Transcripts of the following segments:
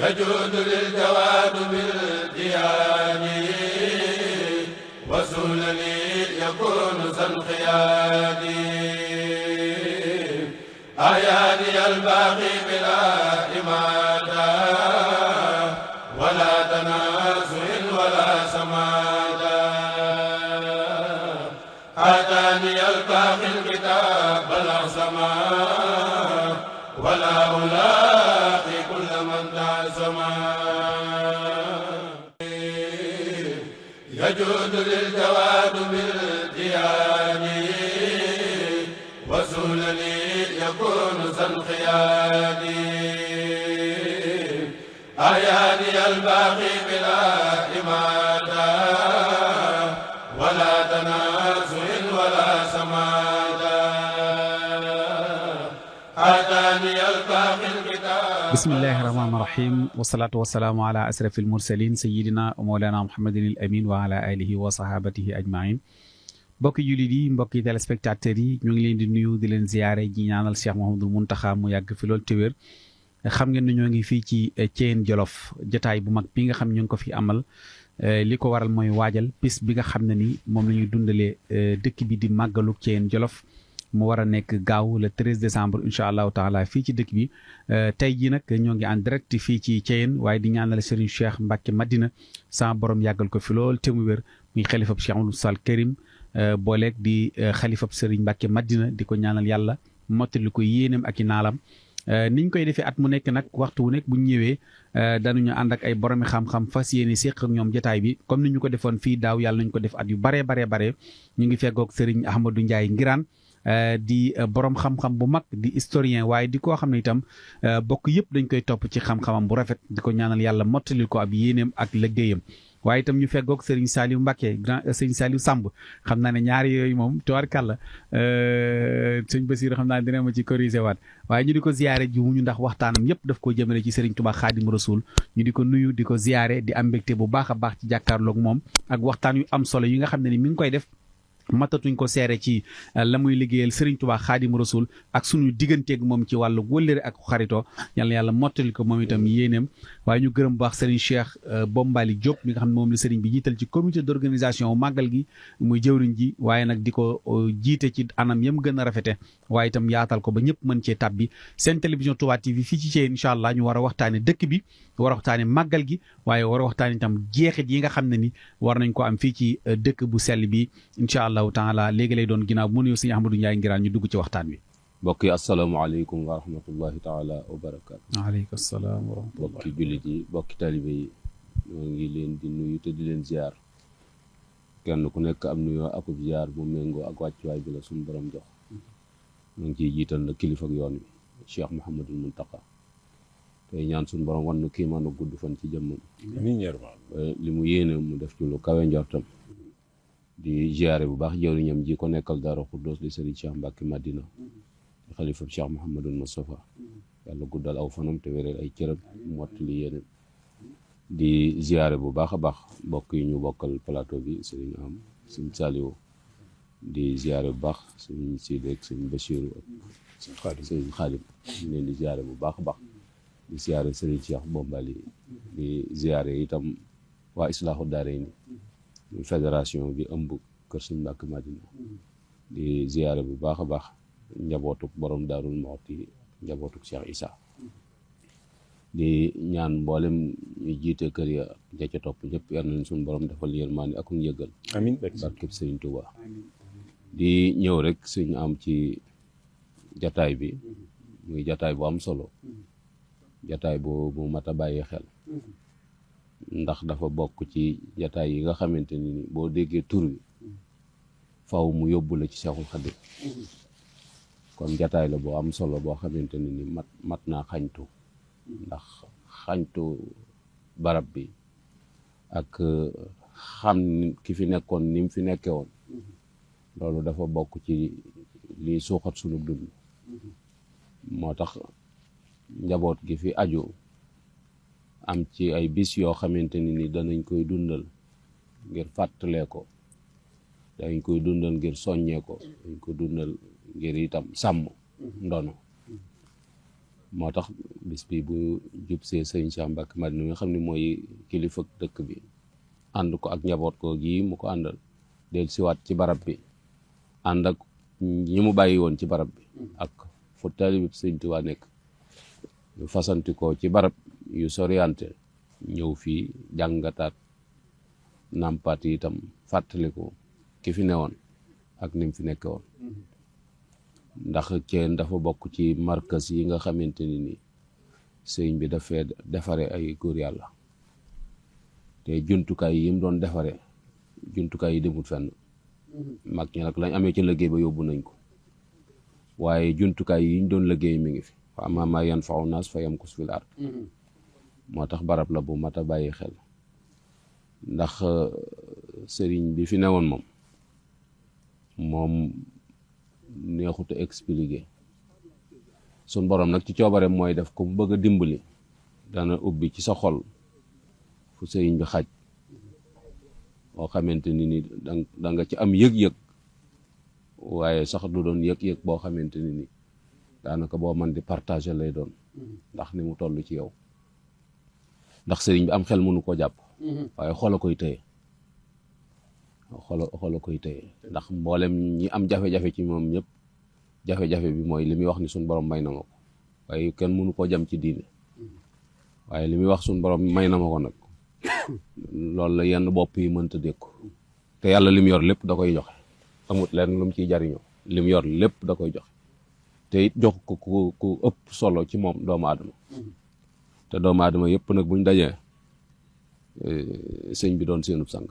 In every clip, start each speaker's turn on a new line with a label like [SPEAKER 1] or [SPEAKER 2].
[SPEAKER 1] يجود للجواد بالديان وسولني يكون ذا انقياد آياني الباقي بلا إمادة ولا تنازع ولا سمادة آتاني الباقي الكتاب الأعظم ولا ألاقي كل من تعزم يجود للجواد بالديان وسولني يكون ذا انقياد آياني الباقي بلا إمادة ولا تنازع ولا سمادة آتاني الباقي الكتاب.
[SPEAKER 2] بسم الله الرحمن الرحيم والصلاة والسلام على أشرف المرسلين سيدنا ومولانا محمد الأمين وعلى آله وصحابته أجمعين. mbokki jullit yi mbokki téléspectateurs yi ñu ngi leen di nuyu di leen ziyaare ji ñaanal Cheikh Mouhamadou Mountakha mu yàgg fi loolu te wér. xam ngeen ne ñoo ngi fii ci Thièyène Jolof jotaay bu mag bi nga xam ñu ngi ko fi amal li ko waral mooy waajal bis bi nga xam ne ni moom la ñuy dundalee dëkk bi di màggalu Thièyène Jolof mu war a nekk gaaw le 13 décembre incha allahu taala fii ci dëkk bi tey jii nag ñoo ngi en direct fii ci Thièyène waaye di ñaanal Serigne Cheikh Mbacke Madina sama borom yàggal ko fi lool te mu wér muy xalifab Cheikh Moussa Karim booleeg di xalifab Serigne Mbacke Madina di ko ñaanal yàlla mottali ko yéenam ak i naalam niñ koy defee at mu nekk nag waxtu wu nekk bu ñu ñëwee dañuñu ànd ak ay boromi xam-xam fas yéene séq ak ñoom jotaay bi comme ni ñu ko defoon fii daaw yàlla nañu ko def at yu baree bare ñu ngi feggoog Serigne Ahmadou Ndiaye Ngiraan di borom xam-xam bu mag di historien waaye di koo xam ne itam bokk yëpp dañ koy topp ci xam-xamam bu rafet di ko ñaanal yàlla mottalil ko ab yéeneem ak liggéeyam waaye itam ñu feggoog Serigne Saliou Mbacké grand Serigne Saliou Samb xam naa ne ñaari yooyu moom tubaarkàlla sëñ Bassirou xam naa ne dina ma ci corriger waat waaye ñu di ko ziyaare ji wuñu ndax waxtaanam yëpp daf ko jëmale ci Serigne Touba Khadim Rasoul ñu di ko nuyu di ko ziyaare di am mbégte bu baax a baax ci jàkkaarloog moom ak waxtaan yu am solo yi nga xam ne ni mi ngi koy def matatuñ ko seere ci la muy liggéeyal Serigne Touba Khadim Rasoul ak suñu digganteeg moom ci wàllu wëllëre ak xaritoo yàlla yàlla mottali ko moom itam yéeneem waaye ñu gërëm bu baax Serigne Cheikh Bombali Diop mi nga xam ne moom la Serigne bi jiital ci comité d'organisation màggal gi muy jëwriñ ji waaye nag di ko jiite ci anam yam gën a rafete waaye itam yaatal ko ba ñëpp mën cee tàbbi seen télévision Touba TV fii ci Thièyène incha allah ñu war a waxtaane dëkk bi war a waxtaane màggal gi waaye war a waxtaane itam jeexit yi nga xam ne ni war nañ ko am fii ci dëkk bu sell bi incha allahu taala léegi lay doon ginnaaw mu nuyu sëñ Ahmadou Ndiaye Ngiraan ñu dugg ci waxtaan wi.
[SPEAKER 3] mbokk yi asalaamaaleykum wa rahmatullahi taala wa barakaatu.
[SPEAKER 2] waaleykum salaam wa rahmatulah.
[SPEAKER 3] mbokki jullit yi mbokki talibe yi ñoo ngi leen di nuyu te di leen ziar kenn ku nekk am nuyoo akub ziar bu méngoo ak wàccuwaay bi la suñu borom jox ñu ngi ciy jiital na kilifa ak yoon wi Cheikh Mouhamadul Mountakha tey ñaan suñu borom wan nu kii mën a gudd fan ci jëmmam. li mu yéene mu def ci lu kawe njortam. di ziare bu baax jëwriñam ji ko nekkal Daaru Xuddoos di Serigne Cheikh Mbacke Madina di xalifa Cheikh Mouhamadul Moustapha yàlla guddal aw fanam te wéral ay cëram mottali yéene di ziare bu baax a baax mbokk yi ñu bokkal plateau bi Serigne am Serigne Saliou di ziare bu baax Serigne Sidi ak Serigne Bassirou ak Serigne Khadim ñu leen di ziare bu baax a baax di ziare Serigne Cheikh Bombali di ziare itam waa Islaahu Daarayni fédération bi ëmb kër Sëñ Mbàkke Madina di ziyaare bu baax a baax njabootuk borom Daarul Muxti njabootuk Cheikh Issa di ñaan mboolem ñu jiite kër ya ja ca topp ñëpp yal nañ suñu borom defal yërmaande ak njëggal amiin barkeb Sëñ Tuuba di ñëw rek suñu am ci jataay bi muy jataay bu am solo jataay bu mat a bàyyi xel ndax dafa bokk ci jataay yi nga xamante ni boo déggee tur bi faw mu yóbbu la ci Seexul Xadiim kon jataay la boo am solo boo xamante ni mat naa xañtu ndax xañtu barab bi ak xam ki fi nekkoon ni mu fi nekke woon loolu dafa bokk ci liy suuxat sunu dund moo tax njaboot gi fi aju am ci ay bis yoo xamante ni danañ koy dundal ngir fàttalee ko dañ koy dundal ngir soññee ko dañ ko dundal ngir itam sàmm ndono moo tax bis bi bu jub see sëñ Cheikh Mbacke Madina nga xam ne mooy kilifa dëkk bi ànd ko ak njaboot ko gi mu ko àndal del siwaat ci barab bi ànd ak ñi mu bàyyi woon ci barab bi ak fu taalibe bi sëñ Tuubaa nekk ñu fasanti ko ci barab yu soriante ñëw fii jàngataat nàmpaat yi itam fàttaliku ki fi newoon ak ni mu fi nekke woon ndax Thiène dafa bokk ci markas yi nga xamante ni nii sëñ bi dafee defare ay góor yàlla te jumtukaay yi mu doon defare jumtukaay yi demut fenn mag ñi nag lañ amee ci liggéey ba yóbbu nañ ko waaye jumtukaay yi ñu doon liggéey mi ngi fi wa ammaa maa yanfa'u naas fa yamkus fil ard moo tax barab la bu mat a bàyyi xel ndax sëriñ bi fi newoon moom neexut a expliquer sun borom nag ci coobareem mooy def ko mu bëgg a dimbali dana ubbi ci sa xol fu sëriñ bi xaj boo xamante ni da nga ci am yëg-yëg waaye sax du doon yëg-yëg boo xamante ni daanaka boo man di partager lay doon ndax ni mu toll ci yow ndax sëriñ bi am xel mënu ko jàpp waaye xol a koy téye xol a koy téye ndax mboolem ñi am jafe-jafe ci moom ñëpp jafe-jafe bi mooy li muy wax ni suñ borom may na ma ko waaye kenn mënu koo jam ci diine waaye li muy wax suñ borom may na ma ko nag loolu la yenn bopp yi mënta dékku te yàlla li mu yor lépp da koy joxe amut leen lu mu ciy jariñoo li mu yor lépp da koy joxe te it jox ko ku ëpp solo ci moom doomu aadama te doomu aadama yëpp nag buñ dajee sëñ bi doon seenub sang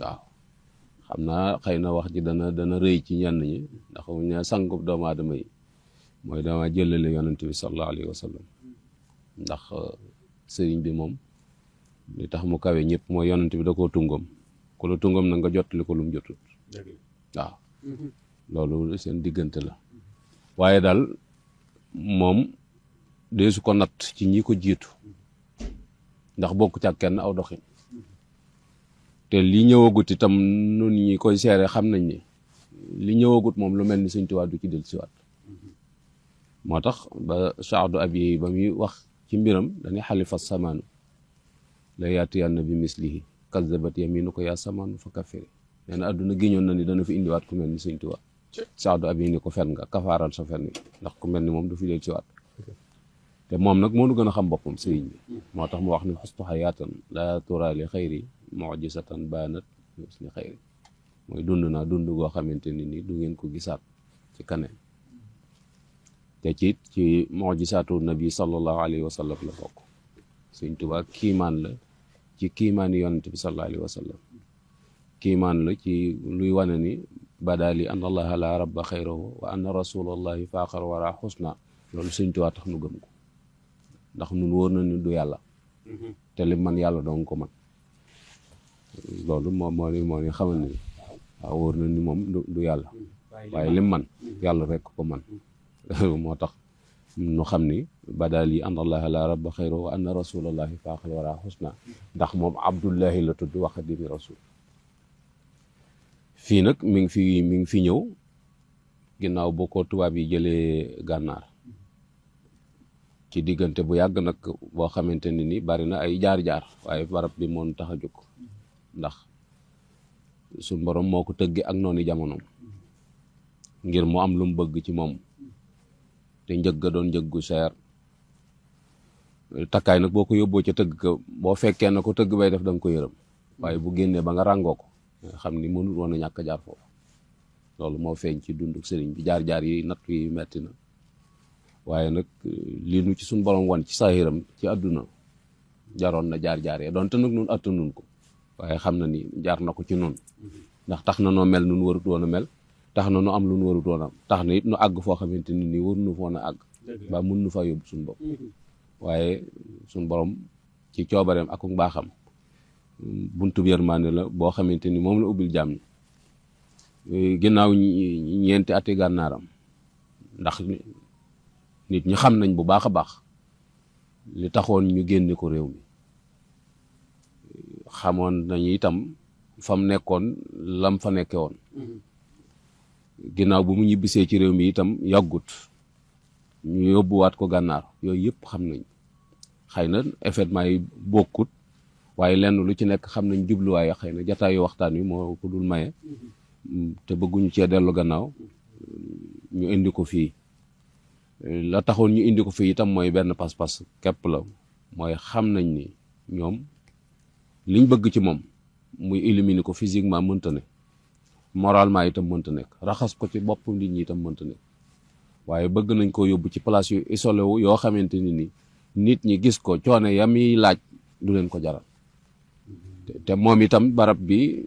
[SPEAKER 3] waaw xam naa xëy na wax ji dana rëy ci ñenn ñi ndax mu ne sangub doomu aadama yi mooy dama jëlale yonent bi sallallahu alayhi wa sallam ndax sëriñ bi moom li tax mu kawe ñëpp mooy yonent bi da koo tungam ku la tungam na nga jottali ko lu mu jotut waaw loolu seen diggante la waaye daal moom deesu ko natt ci ñi ko jiitu ndax bokk ca kenn aw doxin te li ñëwagut itam nun ñi koy seere xam nañ ni li ñëwagut moom lu mel ni Sëñ Tuubaa du ci del siwaat moo tax ba saadu ab yi ba muy wax ci mbiram dañuy xalifa samaanu la yaatiyanna bi mislihi kazabat yaminu ko yaa samaanu fa kafiri nee na àdduna giñoon na ni dana fi indiwaat ku mel ni Sëñ Tuubaa saadu ab yi ni ko fen nga kafaaral sa fen wi ndax ku mel ni moom du fi del siwaat te moom nag moo nu gën a xam boppam sëriñ bi moo tax mu wax ni xustu xayaatan la tura li xayri mujisatan baanat li xayri mooy dund naa dund goo xamante ni du ngeen ko gisaat ci kaneen te ci mujisaatu nabi sallallahu alayhi wa sallam la bokk Sëñ Tuubaa kiimaan la ci kiimaani yonent bi sallallahu alayhi wa sallam kiimaan la ci luy wane ni badaali an allaha la rabba xayrahu wa anna rasulallahi faaqar wara xusna loolu Sëñ Tuubaa tax nu gëm ko ndax nun wóor na ni du yàlla te li man yàlla doon ko man loolu moo ni xamal ni waaw wóor na ni moom du yàlla waaye lim man yàlla rek ko man moo tax nu xam ni badaal yi an allaha la rabba xayro wa anna rasulallahi faaxal wara xusna ndax moom abdullahi la tudd wa xadimi rasul fii nag mi ngi fi ñëw ginnaaw boo ko tubaab yi jëlee gànnaar ci diggante bu yàgg nag boo xamante ni bari na ay jaar-jaar waaye barab bi moon tax a jóg ndax suñ borom moo ko tëggi ak noonu jamonoom ngir mu am lu mu bëgg ci moom te njëg ga doon njëg gu seer takkaay nag boo ko yóbboo ca tëgg ka boo fekkee na ko tëgg bay def da nga ko yërëm waaye bu génnee ba nga ràngoo ko nga xam ni mënul woon a ñàkk jaar foofu loolu moo feeñ ci dundu sëriñ bi jaar-jaar yi natt yi metti na waaye nag lii nu ci suñ borom wan ci saahiram ci àdduna jaroon na jaar-jaar yi donte nag nun attanun ko waaye xam na ni jaar na ko ci nun ndax tax na noo mel nun warut woon a mel tax na nu am lu nu warut woon am tax na it nu àgg foo xamante ni war nu foon a àgg ba mun nu fa yóbbu suñ bopp waaye suñ borom ci coobareem ak mbaaxam buntu yërmande la boo xamante ni moom la ubbil jaam ñi ginnaaw ñeenti ati gànnaaram ndax nit ñi xam nañ bu baax a baax li taxoon ñu génne ko réew mi xamoon nañu itam fam nekkoon lam fa nekke woon ginnaaw bu mu ñibbisee ci réew mi itam yàggut ñu yóbbuwaat ko gànnaar yooyu yëpp xam nañ xëy na événement yi bokkut waaye lenn lu ci nekk xam nañ jubluwaay xëy na jataayu waxtaan wi moo ko dul maye te bëgguñu cee dellu gannaaw ñu indi ko fii la taxoon ñu indi ko fii itam mooy benn pas-pas képp la mooy xam nañ ni ñoom liñ bëgg ci moom muy éliminer ko physiquement mënta ne moralement itam mënta nekk raxas ko ci bopp nit ñi itam mënta nekk waaye bëgg nañ ko yóbbu ci place yu isolé wu yoo xamante ni nit ñi gis ko coono ya muy laaj du leen ko jaral te moom itam barab bi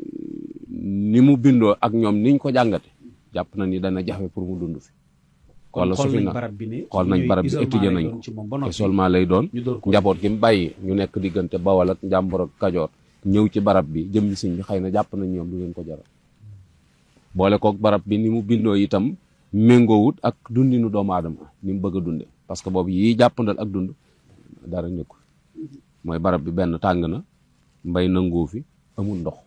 [SPEAKER 3] ni mu bindoo ak ñoom niñ ko jàngate jàpp na ni dana jafe pour mu dund fi wala su fi nag xool nañ barab bi étudier nañ ko isolement lay doon njaboot gi mu bàyyi ñu nekk diggante Bawol ak Njàmbur ak Kajoor ñëw ci barab bi jëm sëñ bi xëy na jàpp nañ ñoom du leen ko jaral boole kook barab bi ni mu bindoo itam méngoowut ak dundinu doomu aadama ni mu bëgg a dunde parce que boobu yii jàppandal ak dund dara nekku mooy barab bi benn tàng na mbay nangoo fi amul ndox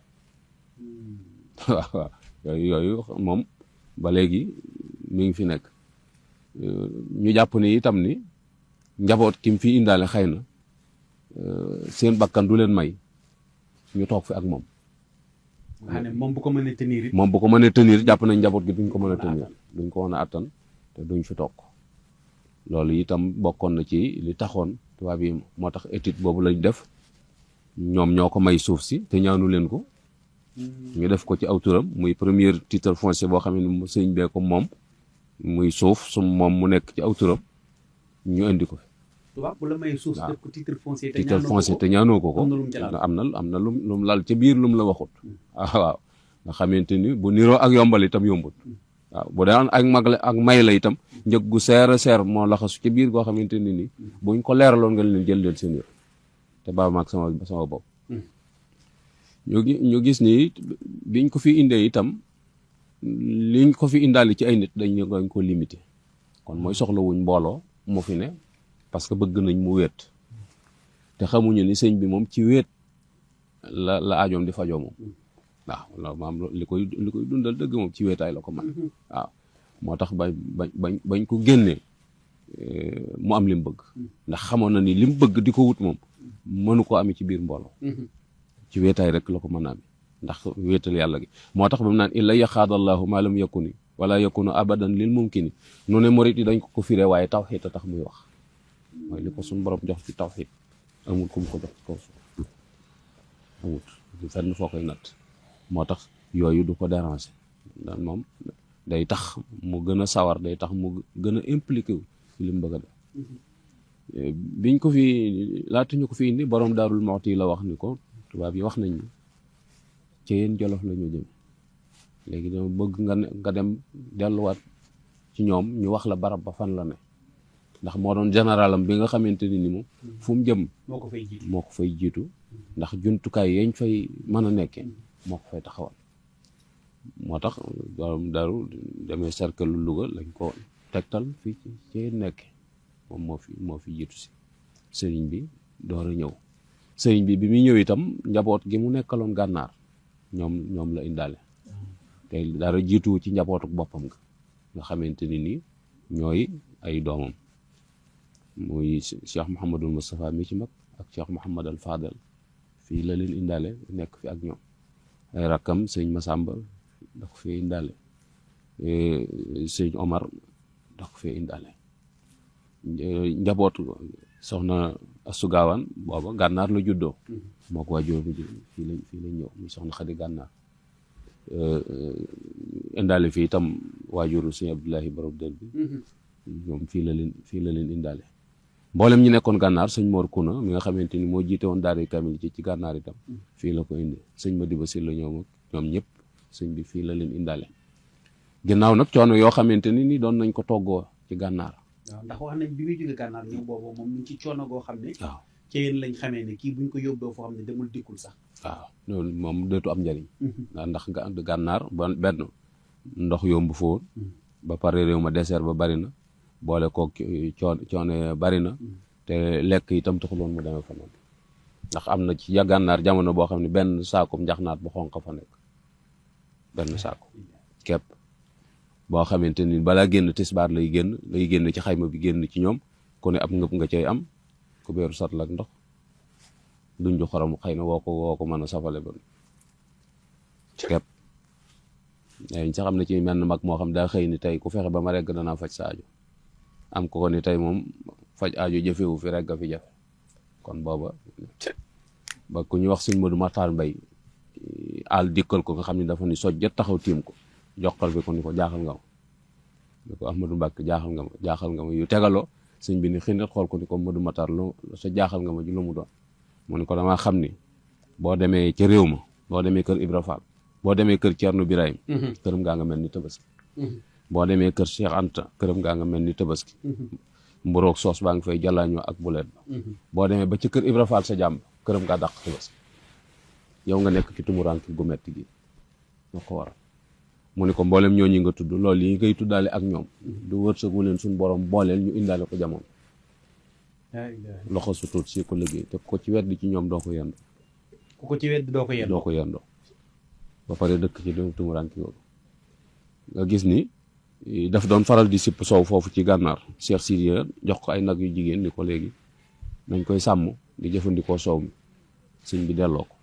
[SPEAKER 3] waaw yooyu moom ba léegi mi ngi fi nekk ñu jàpp ni itam ni njaboot ki mu fi indaale xëy na seen bakkan du leen may ñu toog fi ak moom.
[SPEAKER 2] moom bu ko mënee tenir it.
[SPEAKER 3] moom bu ko mënee tenir jàpp nañ njaboot gi duñ ko mën a tenir duñ ko mën a attan te duñ fi toog loolu itam bokkoon na ci li taxoon tubaab yi moo tax étude boobu lañ def ñoom ñoo ko may suuf si te ñaanu leen ko. ñu def ko ci aw turam muy premier titre foncier boo xam ne sëñ bee ko moom muy suuf su moom mu nekk ci aw turam ñu indi ko fi.
[SPEAKER 2] tubaab bu la may suuf def ko titre foncier
[SPEAKER 3] te ñaanoo ko am na lum lal ca biir lum la waxut. waaw nga xamante ni bu niroo ak yombal itam yombut. waaw bu daan ak may la itam njëg gu seer a seer moo laxasu ca biir goo xamante ni buñ ko leeraloon nga leen jël leen seen yër te baa maag sama bopp. ñu gis ni biñ ko fi indee itam liñ ko fi indaale ci ay nit dañ ko limité kon mooy soxlawuñ mbooloo mu fi ne parce que bëgg nañ mu wéet te xamuñu ni sëñ bi moom ci wéet la aajoom di fajoo moom waaw loolu maam li koy dundal dëgg moom ci wéetaay la ko man waaw moo tax bañ ko génnee mu am li mu bëgg ndax xamoon na ni li mu bëgg di ko wut moom mënu koo amee ci biir mbooloo ci wéetaay rek la ko mën a amee ndax wéetal yàlla gi moo tax ba mu naan illa yaxaadallahu maa lam yakuni wala yakunu abadan lil mumkini nu ne morit yi dañ ko firee waaye tawxiid a tax muy wax mooy li ko suñu borom jox ci tawxiid amul ku mu ko jox ci kaw suuf amut du fenn foo koy natt moo tax yooyu du ko déranger ndax moom day tax mu gën a sawar day tax mu gën a impliqué wu ci li mu bëgg a def biñ ko fi laata ñu ko fi indi borom Daarul Muxti la wax ni ko tubaab yi wax nañ ni ci yéen Jolof la ñu jëm léegi dama bëgg nga dem delluwaat ci ñoom ñu wax la barab ba fan la ne ndax moo doon généralam bi nga xamante ni moom fu mu jëm moo ko fay jiitu ndax jumtukaay yañ fay mën a nekkee moo ko fay taxawal moo tax borom Daaru demee cercle Louga lañ ko tegtal fii ci yéen nekke moom moo fi jiitu si sëriñ bi door a ñëw sëriñ bi muy ñëw itam njaboot gi mu nekkaloon gànnaar ñoom la indaale te dara jiitu ci njabootuk boppam nga xamante ni ñooy ay doomam muy Cheikh Mouhamadul Moustapha mi ci mag ak Cheikh Mouhamad al Fadel fii la leen indaale nekk fi ak ñoom ay rakkam sëñ Massamba da ko fee indaale sëñ Omar da ko fee indaale njaboot soxna Astu Gaawaan booba gànnaar la juddoo moo ko waajur fii lañ ñëw muy soxna Xadi gànnaar indaale fii itam waajuru sëñ Abdoulahi borom dër bi ñoom fii la leen indaale mboolem ñi nekkoon gànnaar sëñ Mor Kuna mi nga xamante ni moo jiite woon daara kamil ci gànnaar itam fii la ko indi sëñ Madiba Sylla ñoom ñëpp sëñ bi fii la leen indaale ginnaaw nag coono yoo xamante ni doon nañ ko toggoo ci gànnaar
[SPEAKER 2] waaw ndax wax nañ bi muy jóge gànnaar ñëw boobu moom ñu ci coono goo xam ne waaw ci yéen lañ xamee ne kii buñ ko yóbboo foo xam ne demul dikkul sax
[SPEAKER 3] waaw loolu moom dootu am njëriñ ndax gànnaar benn ndox yomb fa woon ba pare réew ma désert ba bari na boole koog coono bari na te lekk itam taxuloon mu demee fa noonu ndax am na ci gànnaar jamono boo xam ne benn saakum njaxnaat bu xonq fa nekk benn saako képp boo xamante ni balaa génn tisbaar lay génn ci xayma bi génn ci ñoom ku ne ab ngëp nga cay am ku beeru sat lak ndox duñ ju xorom xëy na woo ko mën a safale ba ci kepp ñu sax am na ci menn mag moo xam daa xëy ni tey ku fexe ba ma regg danaa faj sa aajo am ko ni tey moom faj aajo jëfewu fi regg a fi jafe kon booba ba ku ñu wax Sëñ Modou Makhtar Mbaye àll dikkal ko nga xam ne dafa ni sojjat taxaw tiim ko joxal bi ko ni ko jaaxal nga ma ni ko Ahmadou Mbacke jaaxal nga ma yu tegaloo sëñ bi ni xinat xool ko ni ko Modou Makhtar lu sa jaaxal nga ma ji lu mu doon mu ni ko damaa xam ni boo demee ca réew ma boo demee kër Ibra Fall boo demee kër Thierno Birahim këram ngaa nga mel ni tabaski boo demee kër Cheikh Anta këram ngaa nga mel ni tabaski mburoog soos baa ngi fay jàllaañoo ak buleet ba boo demee ba ci kër Ibra Fall sa jàmb këram ngaa dàq tabaski yow nga nekk ci tumuranke gu metti gi nga ko waral mu ni ko mboolem ñooñu nga tudd loolu yi ngay tuddaale ak ñoom du wërsëg wu leen suñ borom booleel ñu indaale ko jamono loxo su tuut si ko liggéey te ko ci wedd ci ñoom doo ko yendoo
[SPEAKER 2] ku ko ci wedd doo ko yendoo
[SPEAKER 3] ba pare dëkk ci tumuranke googu nga gis ni daf doon faral di sipp soow foofu ci gànnaar Cheikh Sidiya jox ko ay nag yu jigéen ni ko léegi nañ koy sàmm di jëfandikoo soow mi sëñ bi delloo ko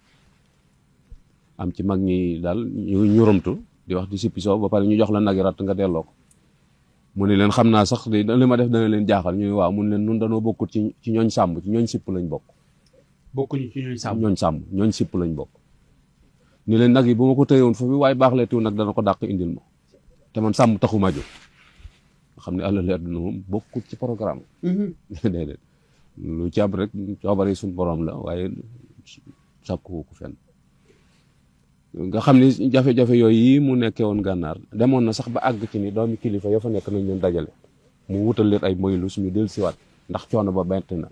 [SPEAKER 3] am ci mag ñi daal ñu romtu di wax di sippi soow ba pare ñu jox la nag yi ratt nga delloo ko mu ne leen xam naa sax li ma def dana leen jaaxal ñuy waaw mu ne leen nun danoo bokkut ci ñooñ sàmm ci ñooñ sipp lañ bokk
[SPEAKER 2] bokkuñu ci
[SPEAKER 3] ñooñ sipp lañ bokk ni leen nag yi bu ma ko tëyewoon foofu waaye baax lee tiw nag dana ko dàq indil ma te man sàmm taxuma jóg nga xam ne àlali àdduna moom bokkut ci programme déedéet lu ci am rek coobare suñ borom la waaye sàkku ko fenn nga xam ni jafe-jafe yooyu yi mu nekkee woon gànnaar demoon na sax ba àgg ci ni doomi kilifa ya fa nekk nañ leen dajale mu wutal leen ay moylu suñu del siwaat ndax coono ba bent na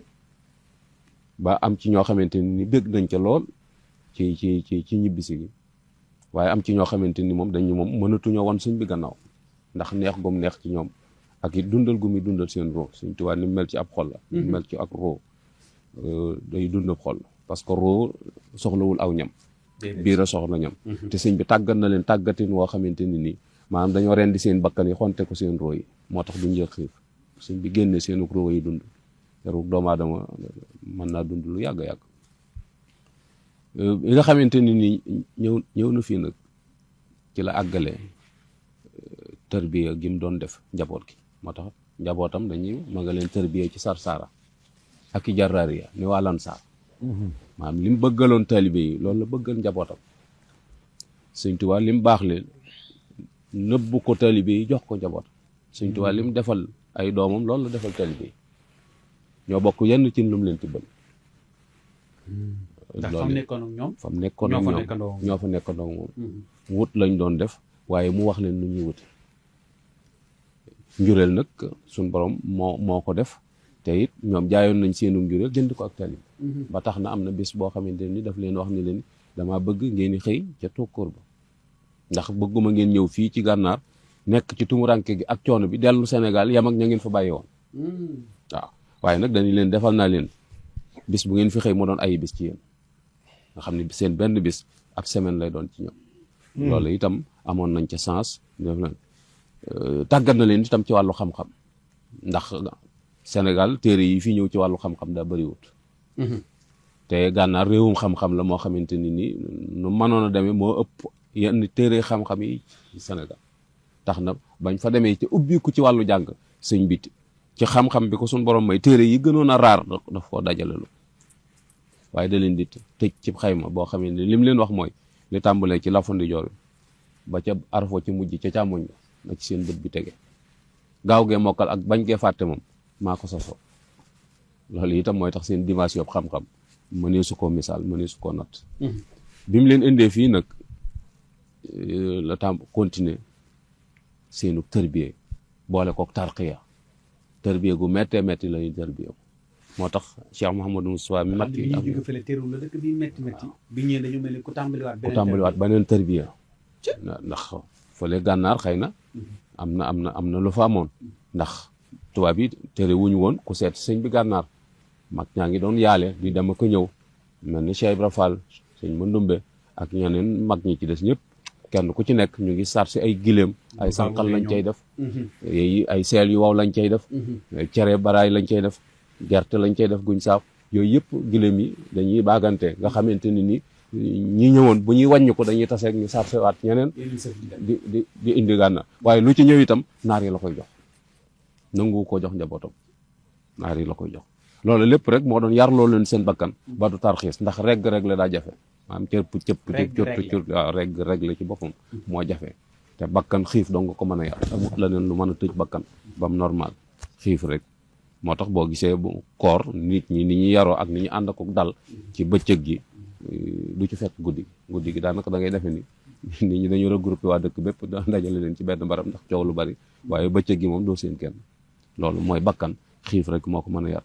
[SPEAKER 3] ba am ci ñoo xamante ni bëgg nañ ca lool ci ñibbisi gi waaye am ci ñoo xamante ni moom dañu moom mënatuñoo wan suñ bi gannaaw ndax neex gum neex ci ñoom ak it dundal gu muy dundal seen roo Sëñ Tuubaa ni mel ci ab xol la ni mel ci ak roo day dund ab xol parce que roo soxlawul aw ñam biir a soxla ñam te sëñ bi tàggat na leen tàggatin woo xamante ni nii maanaam dañoo rendi seen bakkan yi xonte ko seen roo yi moo tax duñ yëg xiif sëñ bi génne seen roo yi dund yaru doomu aadama mën naa dund lu yàgg-yàgg yi nga xamante ni nii ñëw na fii nag ci la àggale tërbiya gi mu doon def njaboot gi moo tax njabootam dañuy ma nga leen tërbiya ci Sarsara ak i Jarraariya ni waa Lansaar maanaam li mu bëggaloon taalibe yi loolu la bëggal njabootam Sëñ Tuubaa li mu baax leen nëbbu ko taalibe yi jox ko njabootam Sëñ Tuubaa li mu defal ay doomam loolu la defal taalibe yi ñoo bokk yenn ci lu mu leen tibbal
[SPEAKER 2] ndax fa mu nekkoon ak ñoom
[SPEAKER 3] fa mu nekkoon ak ñoom ñoo fa nekkandoo moom wut lañ doon def waaye mu wax leen nu ñuy wute njureel nag suñ borom moo ko def te it ñoom jaayoon nañ seenu njureel jënd ko ak taalibe ba tax na am na bés boo xamante ni daf leen wax ni leen damaa bëgg ngeen di xëy ca tokkoor ba ndax bëgguma ngeen ñëw fii ci gànnaar nekk ci tumuranke gi ak coono bi dellu Sénégal yam ak ña ngeen fa bàyyi woon waaw waaye nag dañu leen defal naa leen bis bu ngeen fi xëy moo doon ay bis ci yéen nga xam ne seen benn bis ab semaine lay doon ci ñoom loolu itam amoon nañ ca sens def na tàggat na leen itam ci wàllu xam-xam ndax Sénégal téere yi fi ñëw ci wàllu xam-xam daa bëriwut te gànnaar réewum xam-xam la moo xamante ni nii nu mënoon a demee moo ëpp yenn téere xam-xam yi ci Sénégal tax na bañ fa demee ci ubbiku ci wàllu jàng sëñ bi ci xam-xam bi ko suñ borom may téere yi gënoon a raar daf koo dajalelu waaye da leen di tëj ci xayma boo xamee ne lim leen wax mooy li tàmbalee ci lafandi joor ba ca arfo ci mujj ca càmmoñ ba na ci seen bët bi tege gaaw gee mokkal ak bañ gee fàtte moom maa ko sosoo loolu itam mooy tax seen dimension yëpp xam-xam mënee su koo misaal mënee su koo natt bi mu leen indee fii nag la continuer seenu tërbiye boole kook tarqiya tërbiye gu méttee métti la ñuy tërbiye ko moo tax Cheikh Mouhamadou Moustapha mi mat yi
[SPEAKER 2] jóge fële teerul la dëkk bi métti bi ñëwee dañu mel ni ku
[SPEAKER 3] tàmbaliwaat beneen tërbiye ndax fële gànnaar xëy na am na lu fa amoon ndax tubaab yi tere wuñu woon ku seet sëñ bi gànnaar mag ñaa ngi doon yaale di dem ak ñëw mel ni Cheikh Ibra Fall sëñ Mandumbe ak ñeneen mag ñi ci des ñëpp kenn ku ci nekk ñu ngi sarse ay giléem ay sànqal lañ cay def ay seel yu wow lañ cay def cere baraay lañ cay def gerte lañ cay def guñ saaf yooyu yëpp giléem yi dañuy baagante nga xamante ni ñi ñëwoon bu ñuy wàññi ko dañuy taseeg ñu sarse waat ñeneen di indi gànna waaye lu ci ñëw itam naar yi la koy jox nangu ko jox njabootam naar yi la koy jox loolu lépp rek moo doon yar loolu leen seen bakkan ba du tarxiis ndax regg la daa jafe maanaam cëpp waaw regg la ci boppam moo jafe te bakkan xiif dong ko mën a yar amut la neen lu mën a tëj bakkan bam normal xiif rek moo tax boo gisee bu koor nit ñi ni ñu yaroo ak ni ñu ànd ak dal ci bëccëg gi du ci fekk guddi gi daanaka da ngay defe ni nit ñi dañu regroupé waa dëkk bépp dajale leen ci benn barab ndax coow lu bari waaye bëccëg gi moom doo seen kenn loolu mooy bakkan xiif rek moo ko mën a yar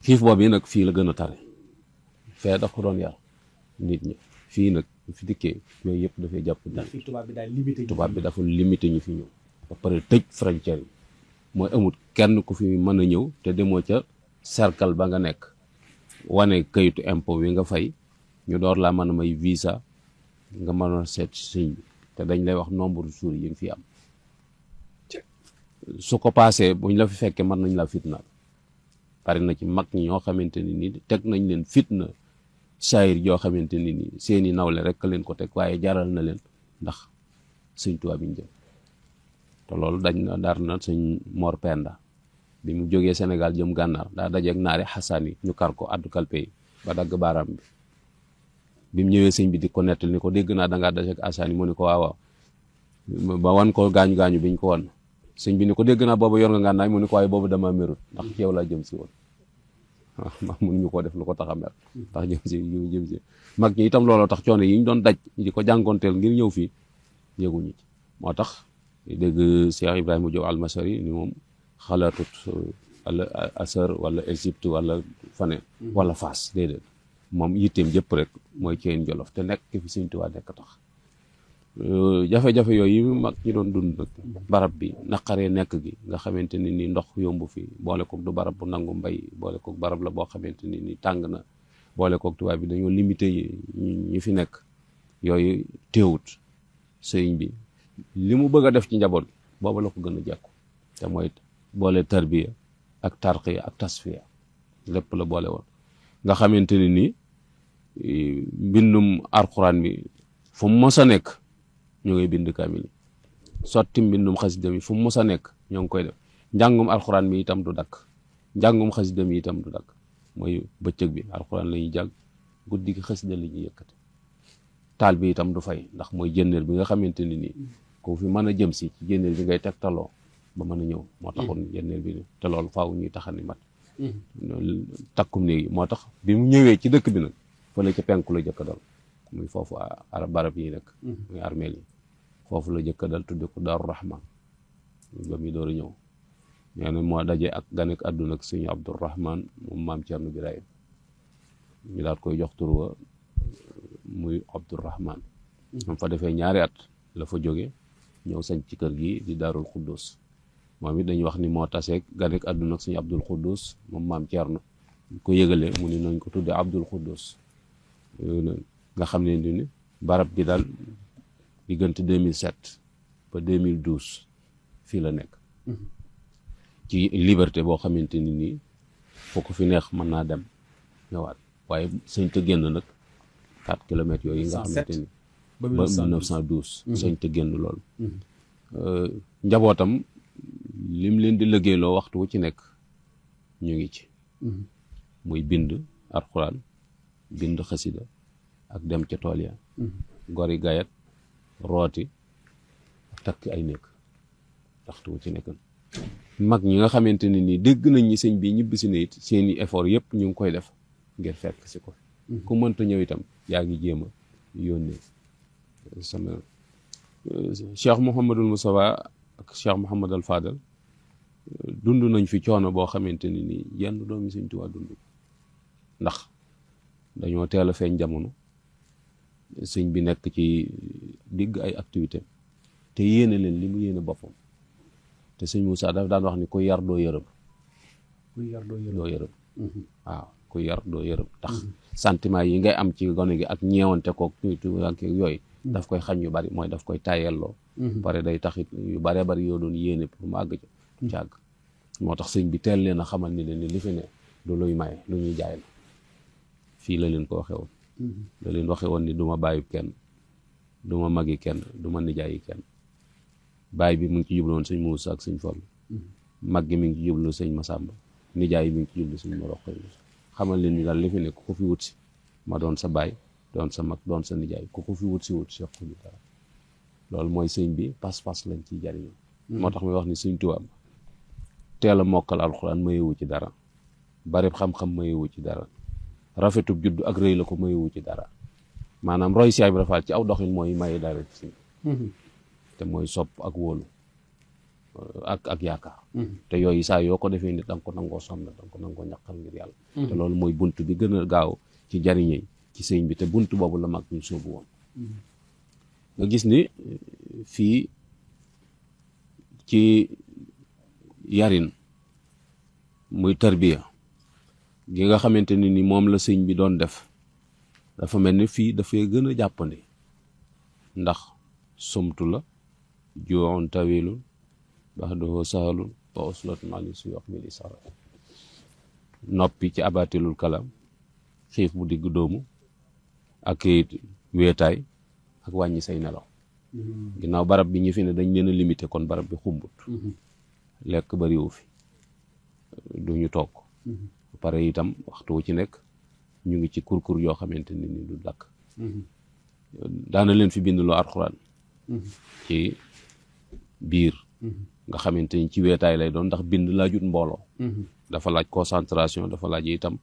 [SPEAKER 3] xiif boobu yi nag fii la gën a tare fee daf ko doon yar nit ñi fii nag fi dikkee yooyu yëpp dafay jàpp tubaab bi dafa limité ñu fi ñëw ba pare tëj frontière yi mooy amul kenn ku fi mën a ñëw te demoo ca cercle ba nga nekk wane kayitu impôt wi nga fay ñu door laa mën a may visa nga mën a seet sëñ bi te dañ lay wax nombre jours yi nga fi am su ko paasee buñ la fi fekkee mën nañ la fitnaal pare na ci mag ñi ñoo xamante ni nii teg nañ leen fitna saayir joo xamante ni nii seeni nawle rek leen ko teg waaye jaral na leen ndax sëñ Tuubaa bi ñu jëm te loolu dañ na dar na sëñ Mor Penda bi mu jógee Sénégal jëm gànnaar daa dajeeg naari xasaan yi ñu kar ko addu kalpe yi ba dagg baaraam bi mu ñëwee sëñ bi di ko nettal ni ko dégg naa dangaa dajeeg xasaan yi mu ne ko waaw ba wan ko gaañu biñ ko wan sëñ bi ni ko dégg naa boobu yor nga ngànnaay mu ne ko waaye boobu dama merut ndax ci yow laa jëm si woon waaw mënuñu koo def lu ko tax a mer tax jëm si mag ñi itam looloo tax coono yi ñu doon daj di ko jànkoonteel ngir ñëw fii yëguñu ci moo tax dégg Cheikh Ibrahima Diop Almasari ni moom xalaatut wala Asar wala Égypte wala fane wala Fass déedéet moom yitteem jëpp rek mooy Ceyeen Jolof te nekk fi Sëñ Tuubaa nekk tax jafe-jafe yooyu mag ñi doon dund nag barab bi naqaree nekk gi nga xamante ni ni ndox yombu fi boole koog du barab bu nangu mbay boole koog barab la boo xamante ni ni tàng na boole koog tubaab bi dañoo limité ñi fi nekk yooyu teewut sëriñ bi li mu bëgg a def ci njaboot booba la ko gën a jekku te mooy boole tarbiya ak tarqiya ak tasfiya lépp la boole woon nga xamante ni ni mbindum alxuraan bi fu mu mos a nekk ñoo ngay bind kaamil sotti mbindum xasida mi fu mu mos a nekk ñoo ngi koy def njàngum alxuraan mi itam du dakk njàngum xasida mi itam du dakk mooy bëccëg bi alxuraan la ñuy jàng guddi gi xasida la ñuy yëkkati taal bi itam du fay ndax mooy jënneer bi nga xamante ni nii ku fi mën a jëm si ci jënneer bi ngay tegtaloo ba mën a ñëw moo taxoon jënneer bi te loolu faaw ñuy taxani mat takkum néegi moo tax bi mu ñëwee ci dëkk bi nag fële ca penku la jëkk dal muy foofu barab yi nekk muy armeel yi foofu la jëkk dal tudde ko Daaru Rahman ba muy door a ñëw nee na moo daje ak ganek àdduna ak sëñ Abdourahman moom maam Cerno Birahim ñu daat koy jox tur wa muy Abdourahman am fa defee ñaari at la fa jóge ñëw sañ ci kër gi di Daarul Xuddus moom it dañuy wax ni moo taseeg ganek àdduna ak sëñ Abdul Xuddus moom maam Cerno ko yëgale mu ni nañ ko tudde Abdul Xuddus nga xam ne ni barab bi daal diggante 2007 ba 2012 fii la nekk ci liberté boo xamante ni nii foo ko fi neex mën naa dem ñëwaat waaye sañ te génn nag 4 kilomètres yooyu nga xamante ni ba 1912 sañ te génn loolu njabootam lim leen di liggéeyloo waxtu wu ci nekk ñu ngi ci muy bind alxuraan bind xasida ak dem ca tool ya gori gayat rooti takk ay nekk waxtu wu ci nekk mag ñi nga xamante ne nii dégg nañ ñi sëñ bi ñibbisi na it seeni effort yëpp ñu ngi koy def ngir fekk si ko ku mënta ñëw itam yaa ngi jéem a yónnee sama Cheikh Mouhamadul Moustapha ak Cheikh Mouhamadul Fadal dund nañ fi coono boo xamante ni nii yenn doomi Sëñ Tuubaa dund ndax dañoo teel a feeñ jamono sëñ bi nekk ci digg ay activité te yéene leen li mu yéene boppam te sëñ Moussa daf daan wax ni ku yar doo yërëm waaw ku yar doo yërëm tax sentiment yi ngay am ci gone gi ak ñeewante kook ak yooyu daf koy xañ yu bari mooy daf koy tayelloo pare day taxit yu baree bari yoo doon yéene pour mu àgg ci àgg moo tax sëñ bi teel leen a xamal ni leen ni li fi ne du luy maye lu ñuy jaay la fii la leen ko waxe woon la leen waxe woon ni du ma bàyyib kenn du ma magi kenn du ma nijaayi kenn baay bi mu ngi ci jublu woon sëñ Muusa ak sëñ Fall mag gi mi ngi ci jublu sëñ Masamba nijaay mi ngi ci jublu sëñ Morox xamal leen ni daal li fi ne ku ko fi wut si ma doon sa baay doon sa mag doon sa nijaay ku ko fi wut si ko ñu dara loolu mooy sëñ bi pas-pas lañ ciy jariñoo moo tax may wax ni sëñ Tuubaa teel a mokkal alxuraan mayewu ci dara barib xam-xam mayewu ci dara rafetub juddu ak rëy la ko mayewu ci dara maanaam roy Cheikh Ibra Fall ci aw doxin mooy maye dara ci te mooy sopp ak wóolu ak yaakaar te yooyu saa yoo ko defee nit da nga ko nangoo sonn da nga ko nangoo ñaqal ngir yàlla te loolu mooy bunt bi gën a gaaw ci jariñey ci sëñ bi te bunt boobu la mag ñu sóobu woon nga gis ni fii ci yarin muy tarbiya gi nga xamante ni moom la sëñ bi doon def dafa mel ni fii dafay gën a jàppandi ndax sumtu la juun tawilun baxdahu sahalun wa uslatun ali su yox bil isara noppi ci abatilul kalam xiif bu digg doomu ak weetaay ak wàññi say nelaw ginnaaw barab bi ñu fi ne dañ leen a limité kon barab bi xumbut lekk bariwu fi duñu toog pare itam waxtu wu ci nekk ñu ngi ci kurkur yoo xamante ni du dakk daana leen fi bind loo alxuraan ci biir nga xamante ni ci weetaay lay doon ndax bind laajut mbooloo dafa laaj concentration dafa laaj itam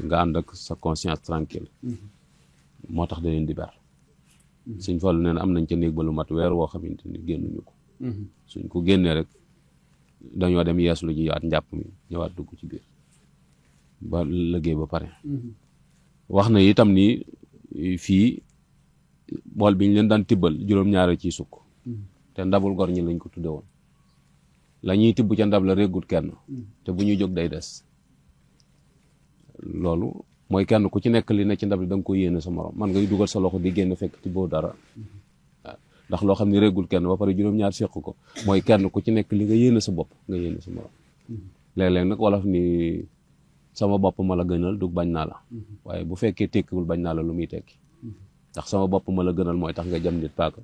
[SPEAKER 3] nga ànd ak sa conscience tranquille moo tax da leen di ber suñ Fallu nee na am nañ ca néeg ba lu mat weer woo xamante ni génnuñu ko suñ ko génnee rek dañoo dem yeeslu ji waat njàpp mi ñëwaat dugg ci biir ba liggéey ba pare wax na itam ni fii bool bi ñu leen daan tibbal juróom-ñaari ciy sukk te ndabul gor ñi lañ ko tudde woon la ñuy tibb ca ndab la réggut kenn te bu ñuy jóg day des loolu mooy kenn ku ci nekk li ne ci ndab li da nga ko yéene sa morom man ngay dugal sa loxo di génn fekk tibboo dara waaw ndax loo xam ne réggut kenn ba pare juróom-ñaar seq ko mooy kenn ku ci nekk li nga yéene sa bopp nga yéene sa morom léeg-léeg nag wolof ni sama bopp ma la gënal du bañ naa la waaye bu fekkee tekkiwul bañ naa la lu muy tekki ndax sama bopp ma la gënal mooy tax nga jam nit paaka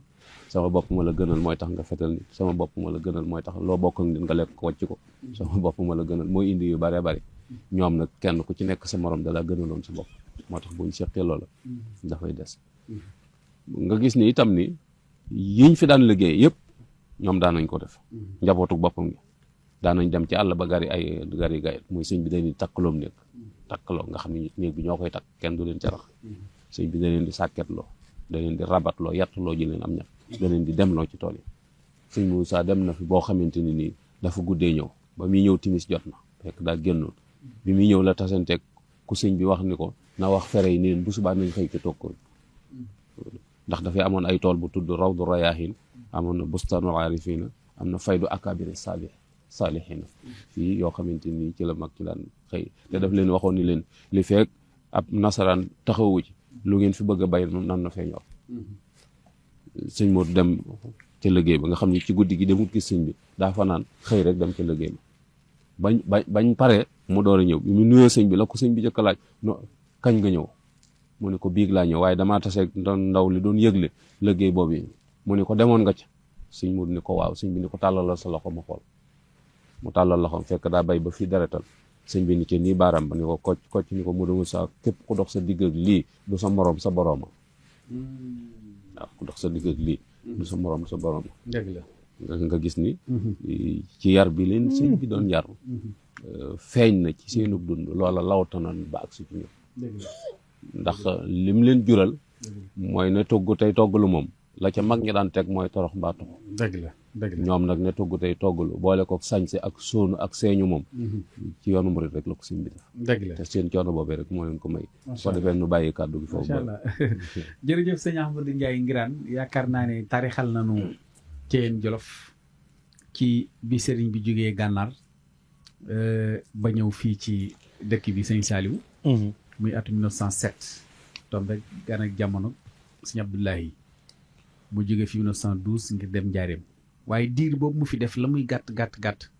[SPEAKER 3] sama bopp ma la gënal mooy tax nga fetal nit sama bopp ma la gënal mooy tax loo bokk ak nit nga lekk ko wàcc ko sama bopp ma la gënal mooy indi yu bare bari ñoom nag kenn ku ci nekk sa morom da la gënaloon sa bopp moo tax buñ seqee loola dafay des nga gis ni itam ni yiñ fi daan liggéey yëpp ñoom daan nañ ko def njabootu boppam gi daan nañ dem ci àll ba gari gayet muy sëñ bi dañ di takkaloom néeg takkaloo nga xam ne néeg bi ñoo koy takk kenn du leen ca rax sëñ bi da leen di sàkketloo da leen di rabatloo yattloo ji leen am ñax da leen di demloo ci tool yi sëñ Moussa dem na fi boo xamante ni nii dafa guddee ñëw ba muy ñëw timis jot na fekk daa génnoon bi muy ñëw la tasanteeg ku sëñ bi wax ni ko na wax fere yi ni leen bu subaa nañ xëy ci tokkoon ndax dafay amoon ay tool bu tudd rawdu rayaahin amoon na bustaanul aarifina am na faydu akabiri saalihina fii yoo xamante ni ci la mag ci daan xëy te daf leen waxoon ni leen li fekk ab nasaraan taxawu ci lu ngeen fi bëgg a bay nan na fee ñor sëñ Modou dem ca liggéey ba nga xam ni ci guddi gi demut gis sëñ bi daa fanaan xëy rek dem ca liggéey ba bañ pare mu door a ñëw bi mu nuyoo sëñ bi la ko sëñ bi jëkk a laaj no kañ nga ñëw mu ne ko biig laa ñëw waaye damaa taseeg ndaw li doon yëgle liggéey boobu yi mu ne ko demoon nga ca sëñ Modou ni ko waaw sëñ bi ni ko tàllalal sa loxo ma xool mu tàllal loxoom fekk daa bay ba fii deretal sëñ bi ni ci nii baaram ba ni ko kocc ni ko mu demu sa képp ku dox sa digg ak lii du sa moroom sa borooma waaw ku dox sa digg ak lii du sa moroom sa borooma
[SPEAKER 2] dëgg la
[SPEAKER 3] nga gis ni ci yar bi leen sëñ bi doon yar feeñ na ci seenub dund loola lawtanoon ba ak si ci ñoom ndax lim leen jural mooy ne togg tey toggalu moom la ca mag ñi daan teg mooy torox mbaa toxo
[SPEAKER 2] dëgg la
[SPEAKER 3] ñoom nag ne togg tey toggalu boole ko sañse ak sóonu ak seeñu moom ci yoonu murit rek la ko sëñ bi def
[SPEAKER 2] dëgg la
[SPEAKER 3] te seen coono boobee rek moo leen ko may ko defee nu bàyyi kàddu gi foofu
[SPEAKER 2] macha allah jërëjëf sëñ Ahmadou Ndiaye Nguirane yaakaar naa ne tarixal nañu Ceyeen Jolof ci bi sëriñ bi jógee gànnaar ba ñëw fii ci dëkk bi sëñ Saliou muy atum 1907 tombe gan ak jamono sëñ Abdoulahi mu jóge fi 1912 ngir dem Njaaréem waaye diir boobu mu fi def la muy gàtt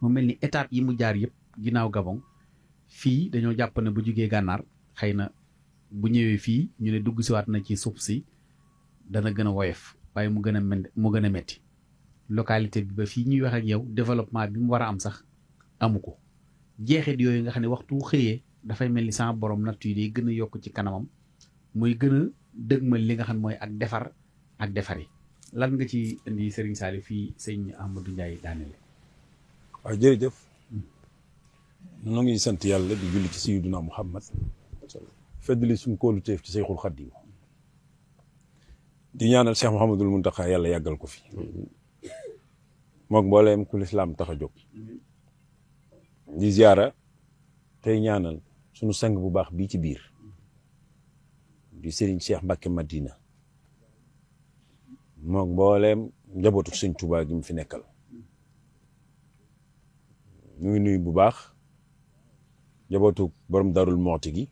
[SPEAKER 2] mu mel ni étape yi mu jaar yëpp ginnaaw Gabon fii dañoo jàpp ne bu jógee gànnaar xëy na bu ñëwee fii ñu ne dugg siwaat na ci suuf si dana gën a woyof waaye mu gën a metti localité bi ba fii ñuy wax ak yow développement bi mu war a am sax amu ko jeexit yooyu nga xam ne waxtu xëyee dafay mel ni sama borom nattu yi day gën a yokk ci kanamam muy gën a dëgmal li nga xam mooy ak defar ak defari lan nga ci indi Serigne Saliou fii sëñ Ahmadou Ndiaye daanele.
[SPEAKER 4] waaw jërëjëf noo ngi sant yàlla di julli ci Sayyiduna Muhammad feddali suñu kóoluteef ci Seyxul Xaddim di ñaanal Cheikh Mouhamadul Mountakha yàlla yàggal ko fi mook mbooleem ku lislaam tax a jóg di ziyaara tey ñaanal suñu sang bu baax bii ci biir di Serigne Cheikh Mbacke Madina mook mbooleem njabootu Sëñ Tuubaa gi mu fi nekkal ñu ngi nuyu bu baax njabootu borom Darul Moxti gi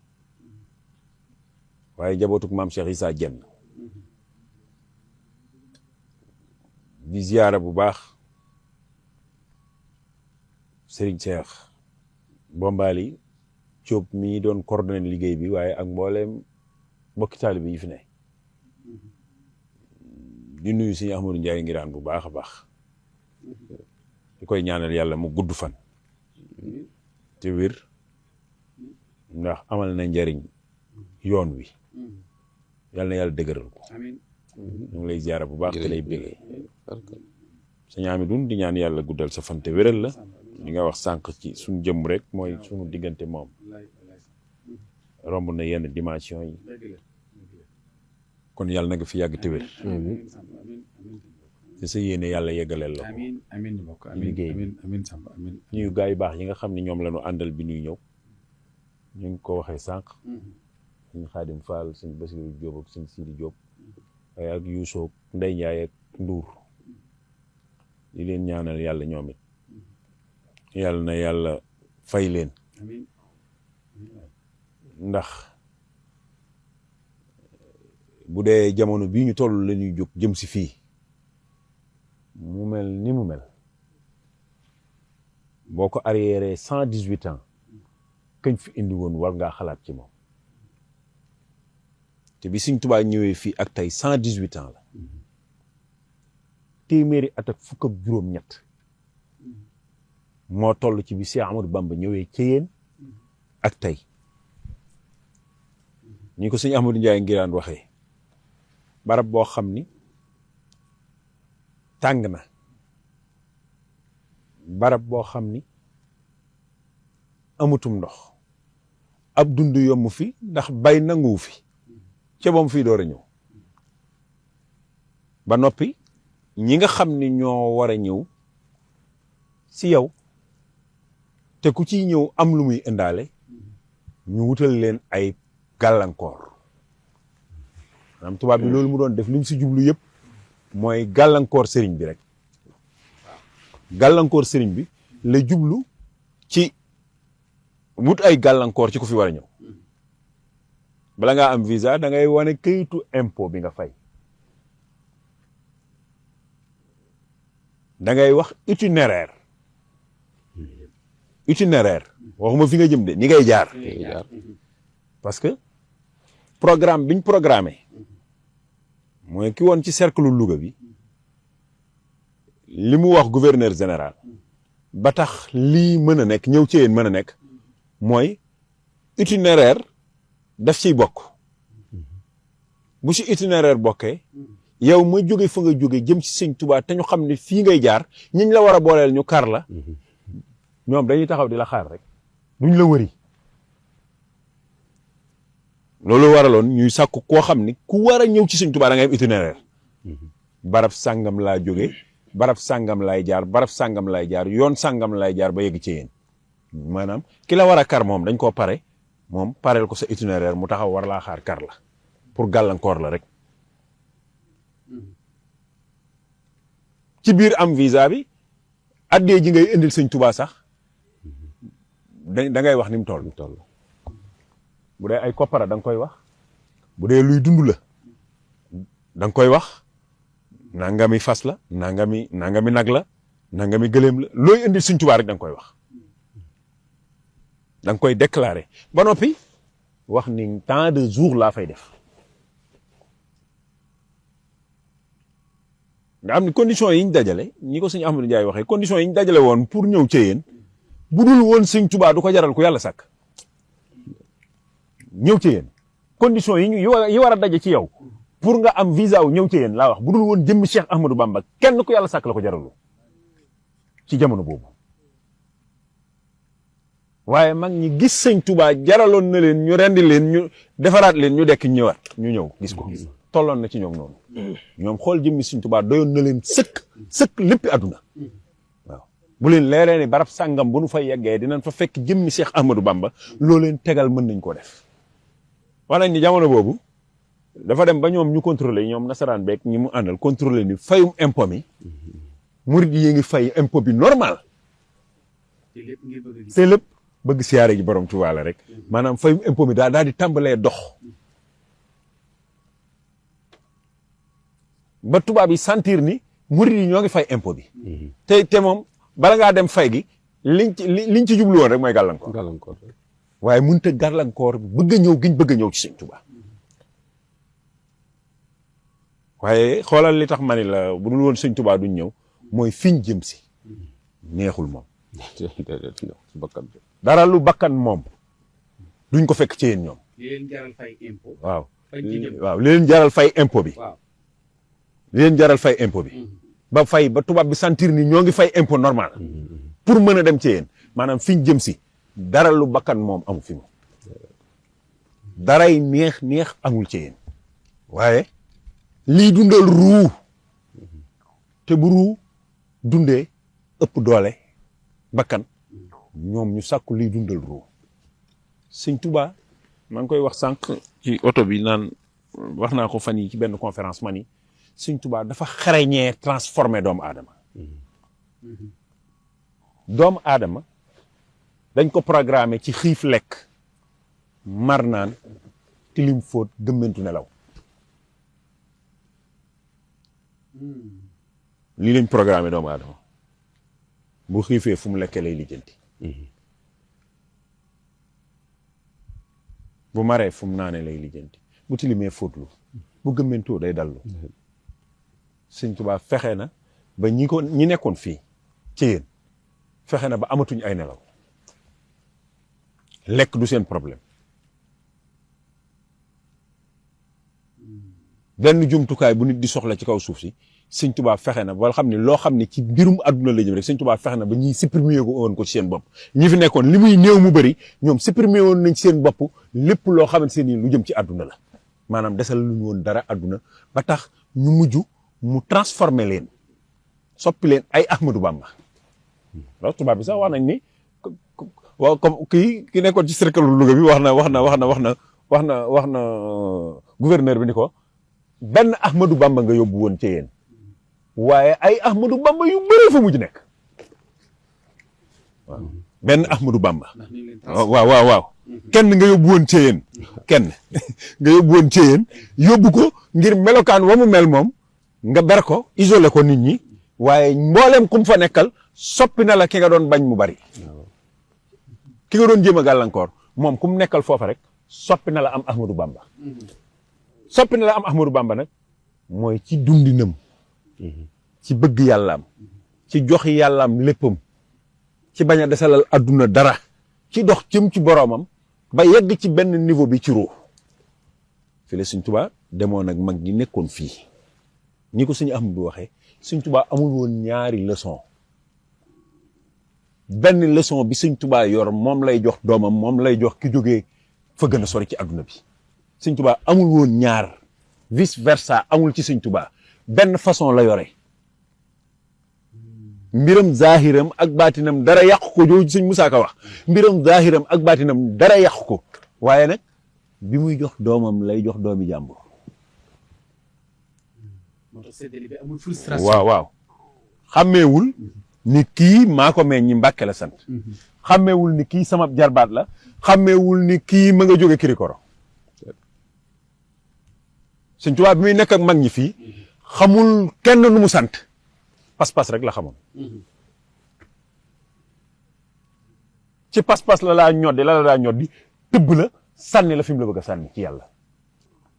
[SPEAKER 4] waaye njabootu maam Cheikh Issa Diène di ziyaara bu baax Serigne Cheikh Bombali Diop mi doon coordonné liggéey bi waaye ak mbooleem mbokki taalibe yi fi ne di nuyu Sëñ Ahmadou Ndiaye Ngiraan bu baax a baax di koy ñaanal yàlla mu gudd fan te wér ndax amal na njariñ yoon wi yàlla na yàlla dëgëral ko ñu ngi lay ziyaara bu baax te lay bégee Sëñ Amidou di ñaan yàlla guddal sa fan te wéral la li nga wax sànq ci suñu jëmm rek mooy suñu diggante moom romb na yenn dimension yi kon yàlla na nga fi yàgg te wér te sa yéene yàlla yeggaleel la ko liggéey ñuy gaa yu baax yi nga xam ne ñoom la ñu àndal bi ñuy ñëw ñu ngi ko waxee sànq suñ Xaadim Fall suñ Basiru Jóob ak suñ Sidi Jóob waaye ak Yuusoo Ndey Njaay ak Nduur di leen ñaanal yàlla ñoom it yàlla na yàlla fay leen ndax bu dee jamono bii ñu toll la ñuy jóg jëm si fii mu mel ni mu mel boo ko arriéré 118 ans kañ fi indi woon war ngaa xalaat ci moom te bi Sëñ Tuubaa ñëwee fii ak tey 118 ans la téeméeri at ak fukk ak juróom-ñett moo toll ci bi Cheikh Amadou Bamba ñëwee ci yéen ak tey ñi ko Sëñ Ahmadou Ndiaye Ngiraan waxee barab boo xam ni tàng na barab boo xam ni amutum ndox ab dund yomb fi ndax bay nanguwu fi ca boom fii door a ñëw ba noppi ñi nga xam ni ñoo war a ñëw si yow te ku ciy ñëw am lu muy indaale ñu wutal leen ay gàllankoor maanaam tubaab bi loolu mu doon def li mu si jublu yëpp mooy gàllankoor sëriñ bi rek gàllankoor sëriñ bi la jublu ci wut ay gàllankoor ci ku fi war a ñëw bala ngaa am visa da ngay wane këyitu impôt bi nga fay da ngay wax itinéraire waxuma fi nga jëm de ni ngay jaar parce que programme biñ programmé mooy ki woon ci cercle Louga bi li mu wax gouverneur général ba tax lii mën a nekk ñëw ci yéen mën a nekk mooy itinéraire daf ciy bokk bu ci itinéraire bokkee yow ma jóge fa nga jóge jëm ci Sëñ Tuubaa te ñu xam ne fii ngay jaar ñiñ la war a booleel ñu kar la ñoom dañuy taxaw di la xaar rek duñ la wëri loolu waraloon ñuy sàkku koo xam ni ku war a ñëw ci Sëñ Tuubaa da ngay am itinéraire barab sàngam laa jóge barab sàngam laay jaar barab sàngam laay jaar yoon sàngam laay jaar ba yegg ci yéen maanaam ki la war a kar moom dañ koo pare moom pareel ko sa itinéraire mu taxaw war laa xaar kar la pour gàllankoor la rek ci biir am visa bi addee ji ngay indil Sëñ Tuubaa sax da ngay wax ni mu toll bu dee ay koppara da nga koy wax bu dee luy dund la da nga koy wax nangami fas la nangami nag la nangami gëléem la looy indi Sëñ Tuubaa rek da nga koy wax da nga koy déclarer ba noppi wax ni tant de jours laa fay def nga xam ni conditions yi ñu dajale ñi ko sëñ Ahmadou Ndiaye waxee conditions yi ñu dajale woon pour ñëw ci yéen bu dul woon Sëñ Tuubaa du ko jaral ku yàlla sàkk ñëw ci yéen conditions yi war a daje ci yow pour nga am visa wu ñëw ci yéen laa wax bu dul woon jëmmi Cheikh Ahmadou Bamba kenn ku yàlla sàkk la ko jaralu ci jamono boobu waaye mag ñi gis Sëñ Tuubaa jaraloon na leen ñu rendi leen ñu defaraat leen ñu dekk ñëwaat ñu ñëw gis ko tolloon na ci ñoom noonu ñoom xool jëmmi Sëñ Tuubaa doyoon na leen sëkk léppi àdduna waaw bu leen leeree ni barab sàngam bu nu fa yeggee dinañ fa fekk jëmmi Cheikh Ahmadou Bamba loo leen tegal mën nañ koo def wax nañ ni jamono boobu dafa dem ba ñoom ñu contrôler ñoom nasaraan beeg ñi mu àndal contrôler ni fayum impôt mi murid yi ngi fay impôt bi normal te lépp bëgg siyaare ji borom Tuubaa la rek maanaam fayum impôt mi daal di tàmbalee dox ba tubaab yi sentir ni murid yi ñoo ngi fay impôt bi te moom bala ngaa dem fay gi liñ ci jublu woon rek mooy gàllankoor waaye mënut a gàllankoor bëgg a ñëw giñ bëgg a ñëw ci Sëñ Tuubaa waaye xoolal li tax ma ni la bu dul woon Sëñ Tuubaa duñ ñëw mooy fiñ jëm si neexul moom dara lu bakkan moom duñ ko fekk ci yéen ñoom
[SPEAKER 2] li leen jaral fay impôt
[SPEAKER 4] waaw li leen jaral fay impôt bi li leen jaral fay impôt bi ba fay ba tubaab bi sentir ni ñoo ngi fay impôt normal pour mën a dem ci yéen maanaam fiñ jëm si dara lu bakkan moom amu fi moom daray neex amul ci yéen waaye lii dundal ruu te bu ruu dundee ëpp doole bakkan ñoom ñu sàkku lii dundal ruu Sëñ Tuubaa maa ngi koy wax sànq ci oto bi naan wax naa ko fan yi ci benn conférence man yi Sëñ Tuubaa dafa xarañee transformé doomu aadama dañ ko programmé ci xiif lekk mar naan tilim fóot gëmmentu nelaw lii lañ programmé doomu aadama bu xiifee fu mu lekkee lay lijjanti bu maree fu mu naanee lay lijjanti bu tilimee fóotlu bu gëmmentoo day dallu Sëñ Tuubaa fexe na ba ñi nekkoon fii ci yéen fexe na ba amatuñ ay nelaw lekk du seen problème benn jumtukaay bu nit di soxla ci kaw suuf si Sëñ Tuubaa fexe na ba xam ne loo xam ne ci mbirum àdduna la jëm rek Sëñ Tuubaa fexe na ba ñiy supprimer ko woon ko ci seen bopp ñi fi nekkoon li muy néew mu bëri ñoom supprimer woon nañ ci seen bopp lépp loo xamante ni lu jëm ci àdduna la maanaam desal lu ñu woon dara àdduna ba tax ñu mujj mu transformer leen soppi leen ay Ahmadou Bamba loolu tubaab bi sax wax nañ ni waaw comme ki nekkoon ci cercle Louga bi wax na gouverneur bi ni ko benn Ahmadou Bamba nga yóbbu woon ci yéen waaye ay Ahmadou Bamba yu bëree fa mujj nekk waaw benn Ahmadou Bamba waaw kenn nga yóbbu woon ci yéen kenn nga yóbbu woon ci yéen yóbbu ko ngir melokaan wa mu mel moom nga ber ko isolé ko nit ñi waaye mbooleem kum fa nekkal soppi na la ki nga doon bañ mu bari ki nga doon jéem a gàllankoor moom kum nekkal foofa rek soppi na la am Ahmadou Bamba soppi na la am Ahmadou Bamba nag mooy ci dundinam ci bëgg yàllaam ci joxi yàllaam léppam ci bañ a desalal adduna dara ci dox jëm ci boroomam ba yegg ci benn niveau bi ci ruux fi la Sëñ Tuubaa demoon ak mag ñi nekkoon fii ñi ko Sëñ Ahmadu waxee Sëñ Tuubaa amul woon ñaari leçon benn leçon bi Sëñ Tuubaa yor moom lay jox doomam moom lay jox ki jógee fa gën a sori ci adduna bi Sëñ Tuubaa amul woon ñaar vice versa amul ci Sëñ Tuubaa benn façon la yore mbiram zahiram ak baatinam dara yàqu ko jooju Sëñ Musaa Ka wax mbiram zahiram ak baatinam dara yàqu ko waaye nag bi muy jox doomam lay jox doomi jàmbur waaw xàmmeewul ni kii maa ko meñ ñi Mbàkke la sant xàmmeewul ni kii sama jarbaat la xàmmeewul ni kii ma nga jóge Kirikoro Sëñ Tuubaa bi muy nekk ak mag ñi fii xamul kenn nu mu sant pas-pas rek la xamoon ci pas-pas la laa ñoddi tëbb la sànni la fi mu la bëgg a sànni ci yàlla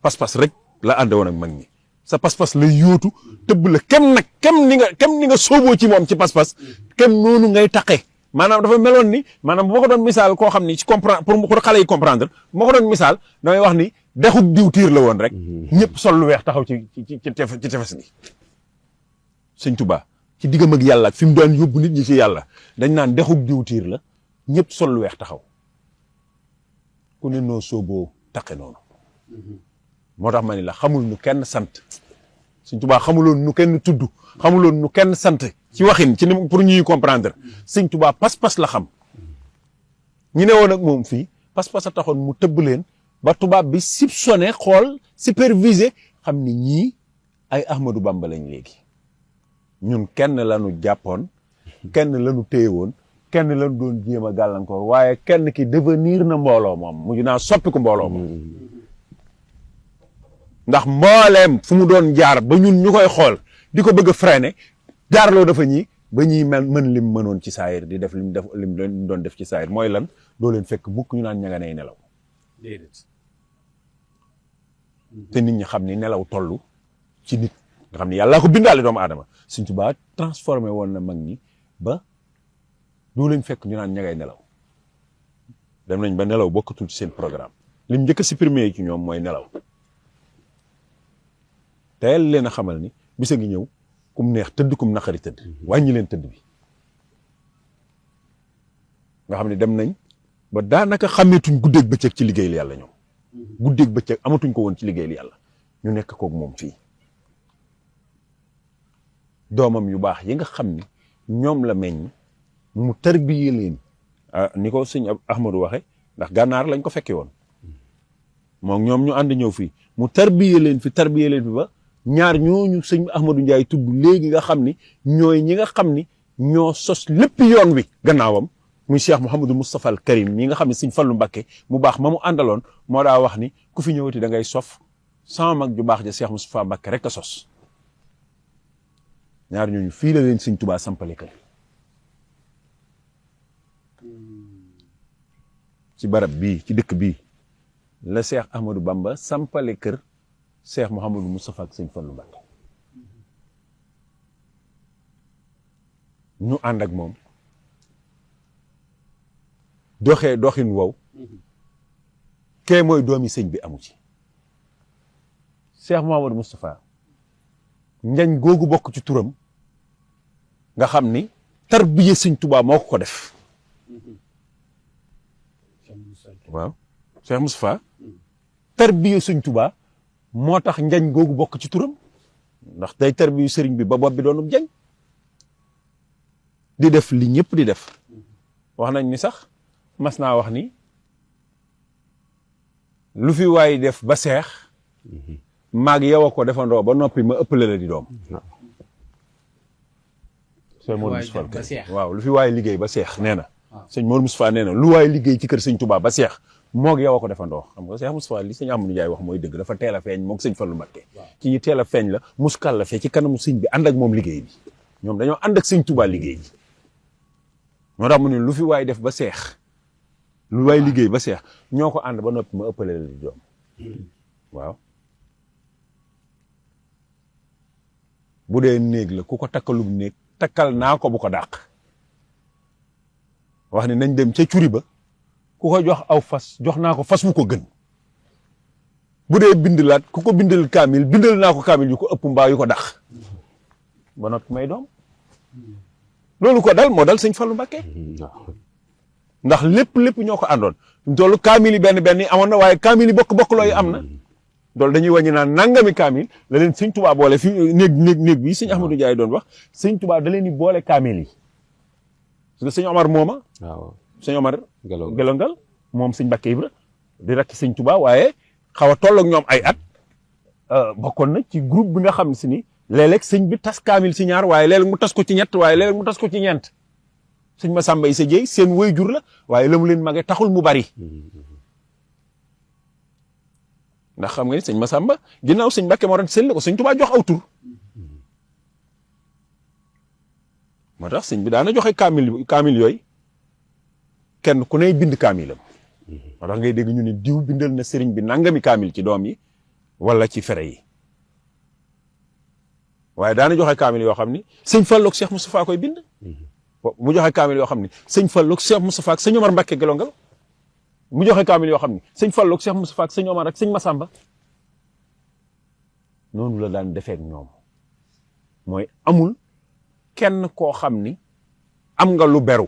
[SPEAKER 4] pas-pas rek la ànd woon ak mag ñi sa pas-pas la yóotu tëbb la kem ni nga sóoboo ci moom ci pas-pas kem noonu ngay taqee maanaam dafa meloon ni maanaam bu ma ko doon misaal koo xam ni ci comprendre pour xale yi comprendre bu ma ko doon misaal damay wax ni dexug diwtiir la woon rek ñëpp sol lu weex taxaw ci tefes gi sëñ Tuubaa ci diggam ak yàlla ak fi mu doon yóbbu nit ñi ci yàlla dañ naan dexug diwtiir la ñëpp sol lu weex taxaw ku ne noo sooboo taqe noonu moo tax ma ni la xamul nu kenn sant sëñ Tuubaa xamuloon nu kenn tudd xamuloon nu kenn sant ci waxin ci ni pour ñuy comprendre sëñ Tuubaa pas-pas la xam ñi ne woon ak moom fii pas-pas a taxoon mu tëbb leen ba tubaab bi soupçonné xool supervisé xam ni ñii ay Ahmadou Bamba lañ léegi ñun kenn lañu jàppoon kenn lañu téye woon kenn lañu doon jéem a gàllankoor waaye kenn ki devenir na mbooloo moom mujj naa soppiku mbooloo moom ndax mbooleem fu mu doon jaar ba ñun ñu koy xool di ko bëgg a freiner jaarloo dafa ñi ba ñuy mën lim mënoon ci saayir di def lim doon def ci saayir mooy lan doo leen fekk mukk ñu naan ña nga nay nelaw te nit ñi xam ni nelaw tollu ci nit nga xam ni yàllaa ko bindaale doomu aadama Sëñ Tuubaa transformé woon na mag ñi ba doo leen fekk ñu naan ña ngay nelaw dem nañ ba nelaw bokkatul ci seen programme lim njëkk a supprimer ci ñoom mooy nelaw teel leen a xamal ni bisa ngi ñëw kum neex tëdd kum naqari tëdd wàññi leen tëdd bi nga xam ne dem nañ ba daanaka xameetuñ guddeeg bëccëg ci liggéeyal yàlla ñoom guddeeg bëccëg amatuñ ko woon ci liggéeyal yàlla ñu nekk koog moom fii doomam yu baax yi nga xam ni ñoom la meññ mu tarbiye leen ni ko sëñ Ahmadou waxe ndax gànnaar lañ ko fekke woon moom ñoom ñu ànd ñëw fii mu tarbiye leen fi ba ñaar ñooñu sëñ Ahmadou Ndiaye tudd léegi nga xam ni ñooy ñi nga xam ni ñoo sos lépp yoon wi gannaawam muy Cheikh Mouhamadou Moustapha al Karim ñi nga xam ne sëñ Fallu Mbakke mu baax ma mu àndaloon moo daa wax ni ku fi ñëwati da ngay sof sama mag ju baax ja Cheikh Moustapha Mbakke rek a sos ñaar ñooñu fii la leen sëñ Tuubaa sampale kër ci barab bii ci dëkk bii la Cheikh Ahmadou Bamba sampale kër Cheikh Mouhamadou Moustapha ak sëñ Fallu Mbakke ñu ànd ak moom doxee doxin wow kee mooy doomi sëñ bi amu ci Cheikh Mouhamadou Moustapha njañ googu bokk ci turam nga xam ni tarbiya sëñ Tuubaa moo ko def waaw Cheikh Moustapha tarbiya sëñ Tuubaa moo tax njañ googu bokk ci turam ndax day tarbiyu sëriñ bi ba bopp bi doonub njañ di def li ñëpp di def wax nañ ni sax mas naa wax ni lu fi waay def ba seex maag yow a ko defandoo ba noppi ma ëppale la di doom sëñ Mor Moustapha waaw lu fi waay liggéey ba seex nee na sëñ Mor Moustapha nee na lu waay liggéey ci kër sëñ Touba ba seex moog yow a ko defandoo xam nga Cheikh Moustapha li sëñ Amadou Ndiaye wax mooy dëgg dafa teel a feeñ moog sëñ Fallu Mbakke ci ñi teel a feeñ la muskal la fee ci kanamu sëñ bi ànd ak moom liggéey bi ñoom dañoo ànd ak sëñ Touba liggéey bi moo tax mu ne lu fi waay def ba seex lu waay liggéey ba seex ñoo ko ànd ba noppi ma ëppale la di doom waaw bu dee néeg la ku ko takkalub néeg takkal naa ko bu ko dàq wax ne nañ dem ca curi ba ku ko jox aw fas jox naa ko fas wu ko gën bu dee bindalaat ku ko bindal kaamil bindal naa ko kaamil yu ko ëpp mbaa yu ko dàq ba noppi may doom loolu ko dal moo dal sëñ Fallu Mbakke ndax lépp ñoo ko àndoon loolu kaamil yi benn yi amoon na waaye kaamil yi bokk looyu am na loolu dañuy wàññi naan nangami kaamil la leen sëñ Tuubaa boole fi néeg bi sëñ Ahmadou Ndiaye doon wax sëñ Tuubaa da leen di boole kaamil yi parce que sëñ Omar mooma waaw sëñ Omar gelongal moom sëñ Mbakke Ibra di rakki sëñ Tuubaa waaye xaw a toll ak ñoom ay at bokkoon na ci groupe bi nga xam si ni léeg-léeg sëñ bi tas kaamil si ñaar waaye léeg-léeg mu tas ko ci ñett waaye léeg-léeg mu tas ko ci ñeent sëñ Masamba Issa Dieye seen waajur la waaye la mu leen mage taxul mu bari ndax xam nga ni sëñ Masamba ginnaaw sëñ Mbakke moo doon seen la ko sëñ Tuubaa jox aw tur moo tax sëñ bi daana joxe kaamil yooyu kenn ku ne bind kaamilam moo tax ngay dégg ñu ne diw bindal na sëriñ bi nangami kaamil ci doom yi wala ci fere yi waaye daana joxe kaamil yoo xam ni sëñ Fallu ak Cheikh Moustapha koy bind mu joxe kaamil yoo xam ni sëñ Fallu ak Cheikh Moustapha ak sëñ Omar Mbacke Gelongal mu joxe kaamil yoo xam ni sëñ Fallu ak Cheikh Moustapha ak sëñ Omar ak sëñ Massamba noonu la daan defeek ñoom mooy amul kenn koo xam ni am nga lu beru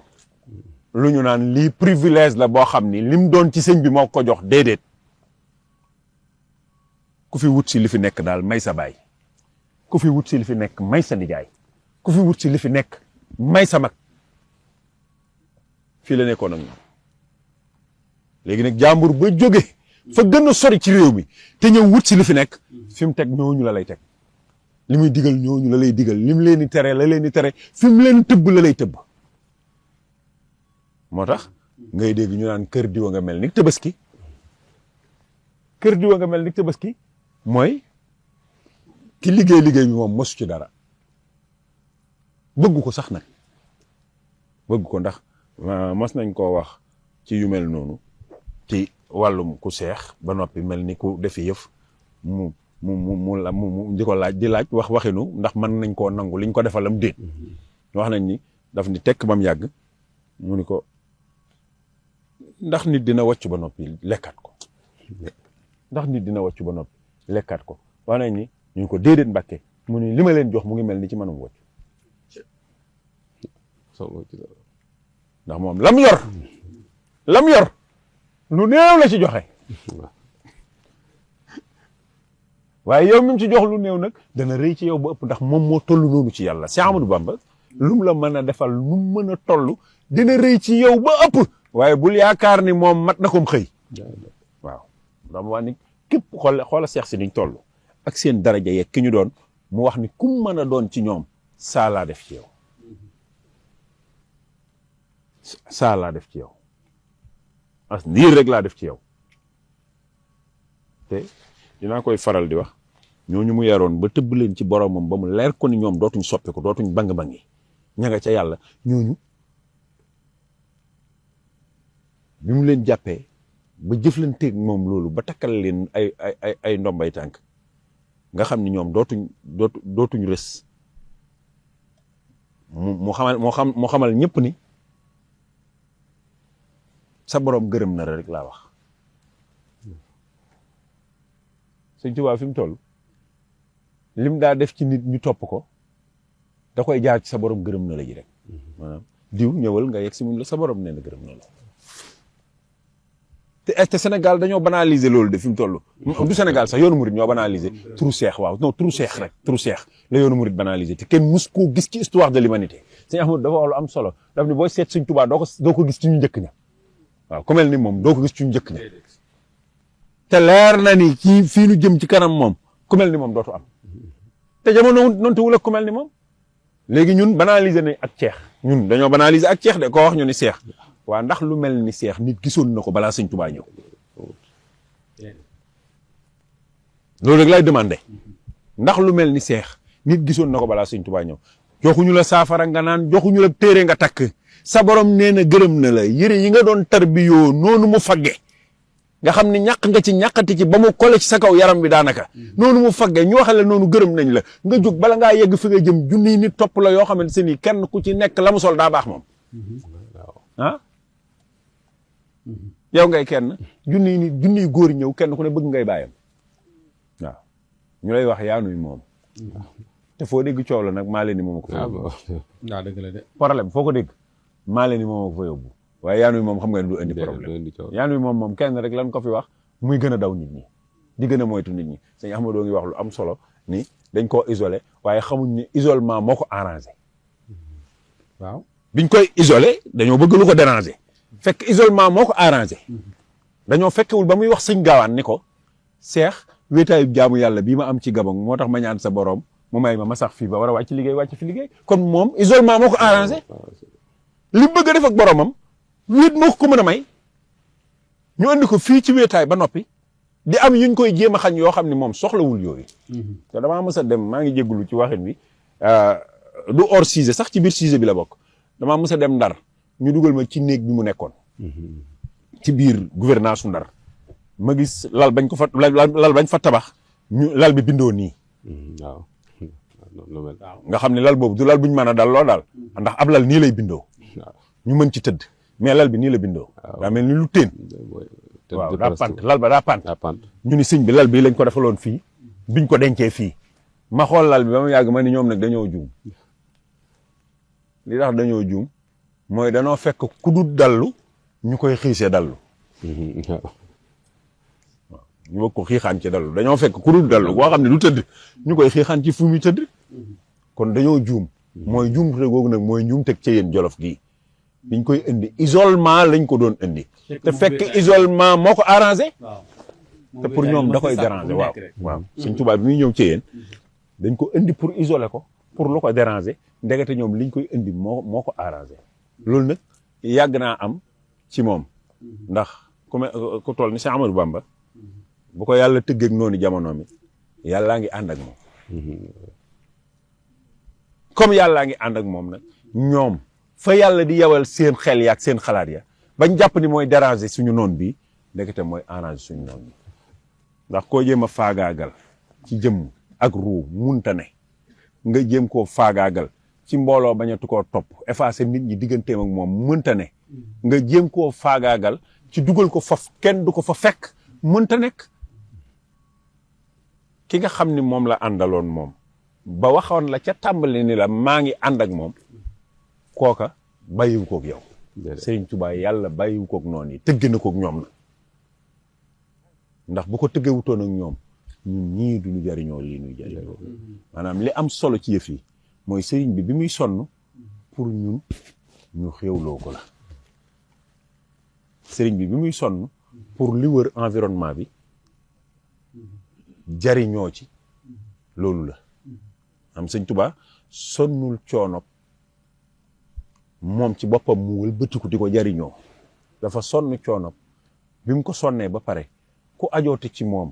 [SPEAKER 4] lu ñu naan lii privilège la boo xam ni lim doon ci sëñ bi moo ko jox déedéet ku fi wut si li fi nekk daal may sa baay ku fi wut si li fi nekk may sa nijaay ku fi wut si li fi nekk may sa mag fii la nekkoon ak ñoom léegi nag jàmbur ba jóge fa gën a sori ci réew mi te ñëw wut si li fi nekk fi mu teg ñooñu la lay teg li muy digal ñooñu la lay digal li mu leen di tere la leen di tere fi mu leen tëbb la lay tëbb moo tax ngay dégg ñu naan kër diwa nga mel ni Tabaski kër diwa nga mel ni Tabaski mooy ki liggéey bi moom mosu ci dara bëgg ko sax nag bëgg ko ndax mas nañ koo wax ci yu mel noonu ci wàllum ku seex ba noppi mel ni ku defi yëf mu di ko laaj di laaj waxinu ndax mën nañ koo nangu liñ ko defalam déet wax nañ ni daf ni tekk bam yàgg mu ni ko ndax nit dina wàcc ba noppi lekkat ko ndax nit dina wàcc ba noppi lekkat ko wax nañ ni ñu ko déedéet Mbàkke mu ni li ma leen jox mu ngi mel ni ci manum wàcc ndax moom lam yor lu néew la ci joxe waaye yow mi mu ci jox lu néew nag dana rëy ci yow ba ëpp ndax moom moo toll noonu ci yàlla Cheikh Amadou Bamba lu mu la mën a defal lu mu mën a toll dina rëy ci yow ba ëpp waaye bul yaakaar ni moom mat na kom xëy waaw dama wax ni képp xoola seex si niñ toll ak seen daraja yeeg ki ñu doon mu wax ni kum mën a doon ci ñoom saa laa def ci yow saa laa def ci yow as ndiir rek laa def ci yow te dinaa koy faral di wax ñooñu mu yaroon ba tëbb leen ci boromam ba mu leer ko ni ñoom dootuñ soppeeku dootuñ bang-bangi ña nga ca yàlla ñooñu bi mu leen jàppee ba jëflanteeg moom loolu ba takkal leen ay ndombay tànk nga xam ni ñoom dootuñ rës mu xamal ñëpp ni sa borom gërëm na rek laa wax Sëñ Tuubaa fi mu toll lim daa def ci nit ñu topp ko da koy jaar ci sa borom gërëm na la ji rek maanaam diw ñëwal nga yegg si muñ la sa borom nee na gërëm na la te Sénégal dañoo banaliser loolu de fi mu toll du Sénégal sax yoonu murit ñoo banaliser turu seex waaw non turu seex rek turu seex la yoonu murit banaliser te kenn mus koo gis ci histoire de l'humanité Sëñ Ahmadu dafa wax lu am solo daf ni booy seet Sëñ Tuubaa doo ko gis ci ñu njëkk ña waaw ku mel ni moom doo ko gis ci ñu njëkk ña te leer na ni ci fii nu jëm ci kanam moom ku mel ni moom dootu am te jamono noonu te wul ak ku mel ni moom léegi ñun banaliser nañ ak ceex ñun dañoo banaliser ak ceex de koo wax ñu ni seex waa ndax lu mel ni seex nit gisoon na ko balaa Sëñ Tuubaa ñëw loolu rek lay demandé ndax lu mel ni seex nit gisoon na ko balaa Sëñ Tuubaa ñëw joxuñu la saafara nga naan joxuñu la téere nga takk sa borom nee na gërëm na la yëre yi nga doon tarbiyoo noonu mu fagge nga xam ni ñàq nga ci ñàqati ci ba mu kole ci sa kaw yaram bi daanaka noonu mu fagge ñu waxale noonu gërëm nañ la nga jóg bala ngaa yegg fi nga jëm junniy nit topp la yoo xamante ni kenn ku ci nekk la mu sol daa baax moom ah yow ngay kenn junniy nit junniy góor ñëw kenn ku ne bëgg ngay bàyyam waaw ñu lay wax yaanuy moom te foo dégg coow la nag maa leen ni moom ko fa yóbbu
[SPEAKER 2] waaw dëgg la de
[SPEAKER 4] problème foo ko dégg maa leen ni moom ko fa yóbbu waaye yaanuy moom xam nga ne du indi problème yaanuy moom kenn rek lan ko fi wax muy gën a daw nit ñi di gën a moytu nit ñi Sëñ Ahmadou ngi wax lu am solo ni dañ koo isolé waaye xamuñ ni isolement moo ko arrangé
[SPEAKER 2] waaw
[SPEAKER 4] biñ koy isolé dañoo bëgg lu ko déranger fekk isolement moo ko arrangé dañoo fekkewul ba muy wax Sëñ Gaawaan ni ko seex wéetaayu jaamu yàlla bii ma am ci Gabon moo tax ma ñaan sa borom mu may ma sax fii ba war a wàcc liggéey wàcc fi liggéey kon moom isolement moo ko arrangé li bëgg a def ak boromam wéet moo ko mën a may ñu andi ko fii ci wéetaay ba noppi di am yuñ koy jéem a xañ yoo xam ne moom soxlawul yooyu te damaa mës a dem maa ngi jéggulu ci waxin bi du hors sujet sax ci biir sujet bi la bokk damaa mës a dem Ndar ñu dugal ma ci néeg bi mu nekkoon ci biir gouvernance su Ndar ma gis lal bañ ko fa lal bañ fa tabax ñu lal bi bindoo nii
[SPEAKER 3] waaw
[SPEAKER 4] nga xam ne lal boobu du lal buñ mën a dal loo daal ndax ab lal nii lay bindoo ñu mën ci tëdd mais lal bi nii la bindoo daa mel ni lu teen waaw daa pant lal ba daa pant ñu ni sëñ bi lal bi lañ ko defaloon fii biñ ko dencee fii ma xool lal bi ba mu yàgg ma ni ñoom nag dañoo juum li tax dañoo juum mooy danoo fekk ku dul dallu ñu koy xiisee dallu waaw ñu bëgg ko xiixaan ci dallu dañoo fekk ku dul dallu boo xam ne du tëdd ñu koy xiixaan ci fu muy tëdd kon dañoo juum mooy juum te googu nag mooy juum teg ca yéen Jolof gii biñ koy indi isolement lañ ko doon indi te fekk isolement moo ko arrangé te pour ñoom da koy déranger waaw Sëñ Tuubaa bi muy ñëw ci yéen dañ ko indi pour isoler ko pour lu ko déranger ndegete ñoom liñ koy indi moo ko arrangé loolu nag yàgg naa am ci moom ndax ku toll ni Cheikh Amadou Bamba bu ko yàlla tëggeeg noonu jamono mi yàllaa ngi ànd ak moom comme yàllaa ngi ànd ak moom nag ñoom fa yàlla di yawal seen xel yaak seen xalaat ya bañ jàpp ni mooy déranger suñu noon bi ndekete mooy arranger suñu noon bi ndax koo jéem a faagaagal ci jëmm ak ruu munta ne nga jéem koo faagaagal ci mbooloo bañatu koo topp effacer nit ñi digganteem ak moom mënta ne nga jéem koo faagaagal ci dugal ko faf kenn du ko fa fekk mënta nekk ki nga xam ni moom la àndaloon moom ba waxoon la ca tàmbali ni la maa ngi ànd ak moom kooka bàyyiwu koog yow Sëriñ Tuubaa yàlla bàyyiwu koog noonu yi tëgg na koog ñoom na ndax bu ko tëggewutoon ak ñoom ñun ñii duñu jariñoo lii ñuy jariñoo maanaam li am solo ci yëf yi mooy sëriñ bi muy sonn pour ñun ñu xéewloo ko la sëriñ bi muy sonn pour li wër environnement bi jariñoo ci loolu la am Sëñ Tuubaa sonnul coono moom ci boppam mu wëlbatiku di ko jariñoo dafa sonn coono bi mu ko sonnee ba pare ku ajoote ci moom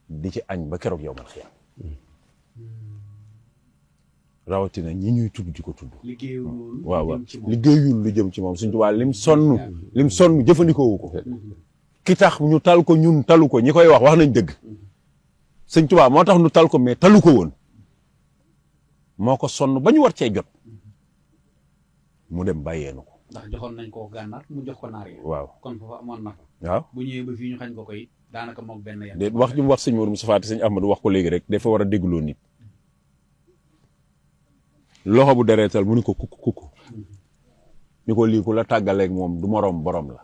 [SPEAKER 4] di ci añ ba keroog yow mal xiyaam rawatina ñi ñuy tudd di ko tudd waaw liggéeyul lu jëm ci moom Sëñ Tuubaa lim sonn jëfandikoowu ko ki tax ñu tal ko ñun talu ko ñi koy wax nañ dëgg Sëñ Tuubaa moo tax ñu tal ko mais talu ko woon moo ko sonn ba ñu war cee jot mu dem bàyyeenu ko
[SPEAKER 2] ndax joxoon nañ ko gànnaar mu jox ko naar yi
[SPEAKER 4] waaw
[SPEAKER 2] kon foofa amoon na fa
[SPEAKER 4] waaw
[SPEAKER 2] bu ñëwee ba fii ñu xañ ko koy daanaka moom benn yan
[SPEAKER 4] déet wax ju mu wax sëñ Modou Moustapha te sëñ Ahmadou wax ko léegi rek dafa war a dégloo nit loxo bu dereetal mu ni ko kukk ni ko lii ku la tàggaleeg moom du moroom borom la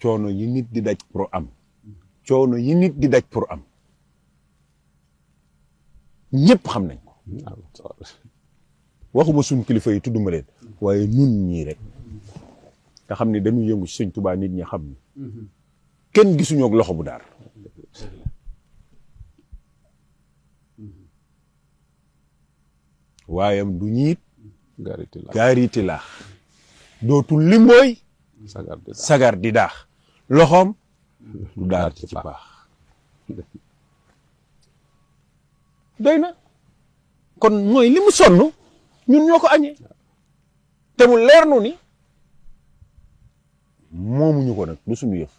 [SPEAKER 4] coono yi nit di daj pour am coono yi nit di daj pour am ñëpp xam nañ ko waxuma suñ kilifa yi tudduma leen waaye nun ñii rek nga xam ne dañu yëngu ci Sëñ Tuubaa nit ñi xam ni kenn gisuñoo ak loxo bu daar waayam du ñiit gaariti laax dootul limbooy sagar di daax loxoom du daar ci baax doy na kon mooy li mu sonn ñun ñoo ko añee te mu leer nu ni moomuñu ko nag du suñu yëf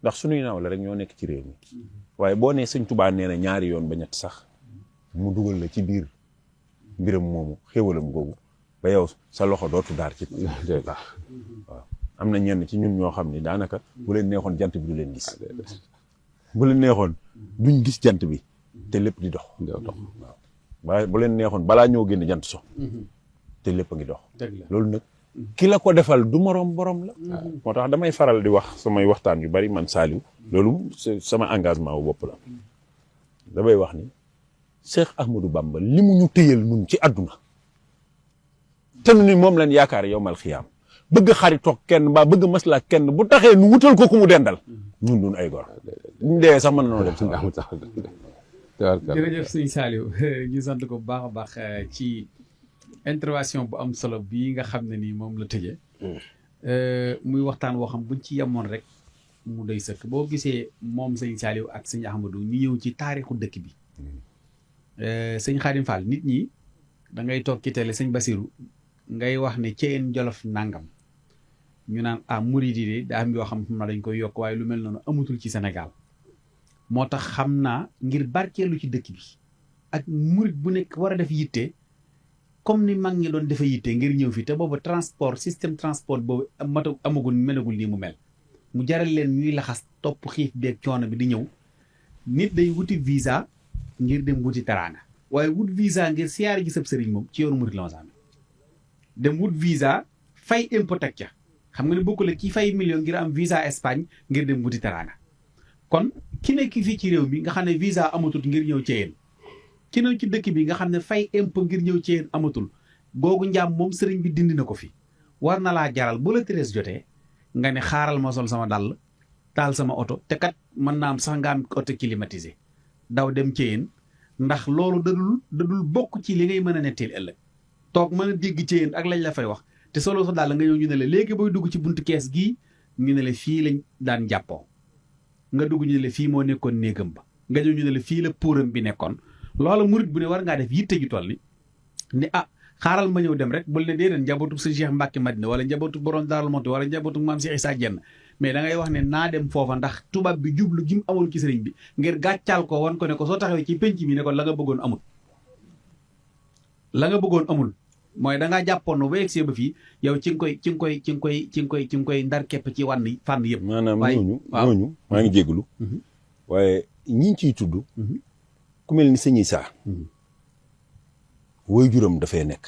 [SPEAKER 4] ndax suñuy naaw la rek ñoo nekk ci réew mi waaye boo nee Sëñ Tuubaa nee na ñaari yoon ba ñett sax mu dugal la ci biir mbiram moomu xéwalam googu ba yow sa loxo dootu daar ci baax waaw am na ñenn ci ñun ñoo xam ni daanaka bu leen neexoon jant bi du leen gis bu leen neexoon duñ gis jant bi te lépp di dox waaw bu leen neexoon balaa ñoo génn jant so te lépp a ngi dox loolu nag ki la ko defal du moroom borom la moo tax damay faral di wax samay waxtaan yu bari man Saliou loolu sama engagement wu bopp la damay wax ni Cheikh Ahmadou Bamba li mu ñu téyal nun ci àdduna te nu ni moom lañ yaakaar yowmal xiyaam bëgg xaritoog kenn mbaa bëgg maslaa kenn bu taxee nu wutal ko ku mu dendal ñun duñ ay gor ñu dee sax mën na dem suñu am sax
[SPEAKER 2] jërëjëf sëñ Saliou ñu sant ko bu baax a baax ci intervention bu am solo bii nga xam ne nii moom la tëjee muy waxtaan woo xam buñ ci yemoon rek mu doy sëkk boo gisee moom sëñ Saliou ak sëñ Ahmadou ñu ñëw ci taarixu dëkk bi sëñ Khadim Fall nit ñi da ngay toog ci télé sëñ Basirou ngay wax ne Ceyeen Jolof nangam ñu naan murid yi de daa am yoo xam na dañ koy yokk waaye lu mel noonu amatul ci Sénégal moo tax xam naa ngir barkeelu ci dëkk bi ak murid bu nekk war a def yitte comme ni mag ñi doon defa yitte ngir ñëw fi te boobu transport système transport boobu amagul melagul nii mu mel mu jaral leen ñuy laxas topp xiif beeg coono bi di ñëw nit day wuti visa ngir dem wuti teraanga waaye wut visa ngir siyaare gi sab sëriñ moom ci yoonu murid la ma dem wut visa fay impôt teg ca xam nga ne bokkul ak ki fay million ngir am visa Espagne ngir dem wuti teraanga kon ki nekk fii ci réew mi nga xam ne visa amatul ngir ñëw ci yéen ki ne ci dëkk bi nga xam ne fay impôt ngir ñëw ci yéen amatul googu njaam moom sëriñ bi dindi na ko fi war na laa jaral bu la treize jotee nga ne xaaral ma sol sama dàll taal sama oto te kat mën naa am sax nga am oto climatisé daw dem ci yéen ndax loolu dadul bokk ci li ngay mën a netteel ëllëg toog mën a dégg ci yéen ak lañ la fay wax te solo sa dàll nga ñëw ñu ne la léegi booy dugg ci buntu kees gii ñu ne la fii lañ daan jàppoo nga dugg ñu ne la fii moo nekkoon néegam ba nga ñëw ñu ne la fii la puuram bi nekkoon loola murit bu ne war ngaa def yitte ju toll ni xaaral ma ñëw dem rek bul ne déedéet njabootu sëñ Cheikh Mbacke Madina wala njabootu borom Darou Mouhty wala njabootu maam Cheikh Issa Diène mais da ngay wax ne naa dem foofa ndax tubaab bi jublu gi mu amoon ci sëriñ bi ngir gàccaal ko wan ko ne ko soo taxawee ci penc mi ne ko la nga bëggoon amul mooy da ngaa jàppoon no ba egsee ba fii yow ci nga koy ndar képp ci fànn yëpp.
[SPEAKER 4] maanaam ñooñu maa ngi jégalu. waaye ñi ciy tudd. ku mel ni sëñ Issa. woy juram dafay nekk.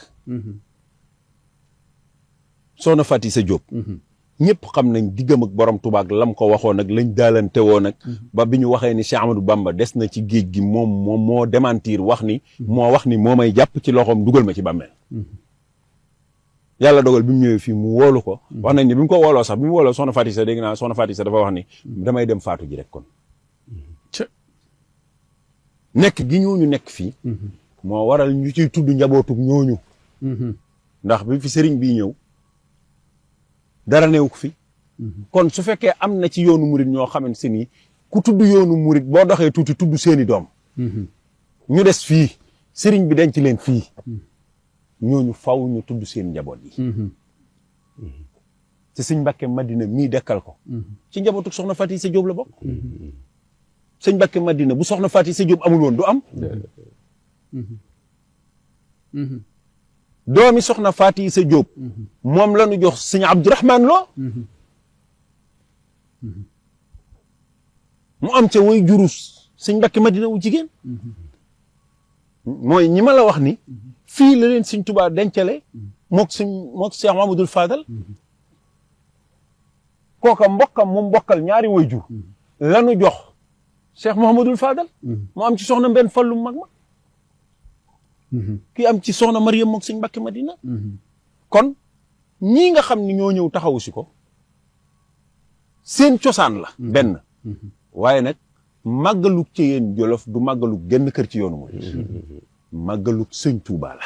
[SPEAKER 4] soxna Faty Issa Diop. ñëpp xam nañ diggam ak borom Tuubaa ak lam ko waxoon ak lañ daalante woon ak. ba bi ñu waxee ni Cheikh Amadou Bamba des na ci géej gi moom moo démentir wax ni. moo may jàpp ci loxoom dugal ma ci bàmmeel. yàlla dogal bi mu ñëwee fii mu woolu ko. wax nañ ni bi mu ko wooloo sax bi mu wooloo soxna Faty Issa dégg naa soxna Faty Issa dafa wax ni. damay dem faatu ji rek kon. nekk gi ñooñu nekk fii. moo waral ñu ciy tudd njabootug ñooñu. ndax bi fi sëriñ bii ñëw. dara neew ko fi. kon su fekkee am na ci yoonu murit ñoo xamante ni ku tudd yoonu murit boo doxee tuuti tudd seeni doom. ñu des fii sëriñ bi denc leen fii. ñooñu faw ñu tudd seen njaboot yi. te sëñ Mbàkke Madina mii dekkal ko. ci njabootu soxna Faty Issa Diop la bokk. sëñ Mbàkke Madina bu soxna Faty Issa Diop amul woon du am. doomi soxna Faty Issa Diop. moom la ñu jox sëñ Abdourahmane Lo. mu am ca way juru sëñ Mbàkke Madina wu jigéen. mooy ñi ma la wax ni. fii la leen sëñ Tuubaa dencale. mook Cheikh Mamadou Fadal. kooka mbokkam mu mbokkal ñaari way jur. la ñu jox Cheikh Mouhamadul Fadal. mu am ci soxna Mbenn Fallu mag ma. kii am ci soxna Mariam mook sëñ Mbàkke Madina. kon ñii nga xam ni ñoo ñëw taxawu si ko seen cosaan la. benn waaye nag màggalug ci yéen Jolof du màggalug genn kër ci yoonu mooy. màggalug sëñ Touba la.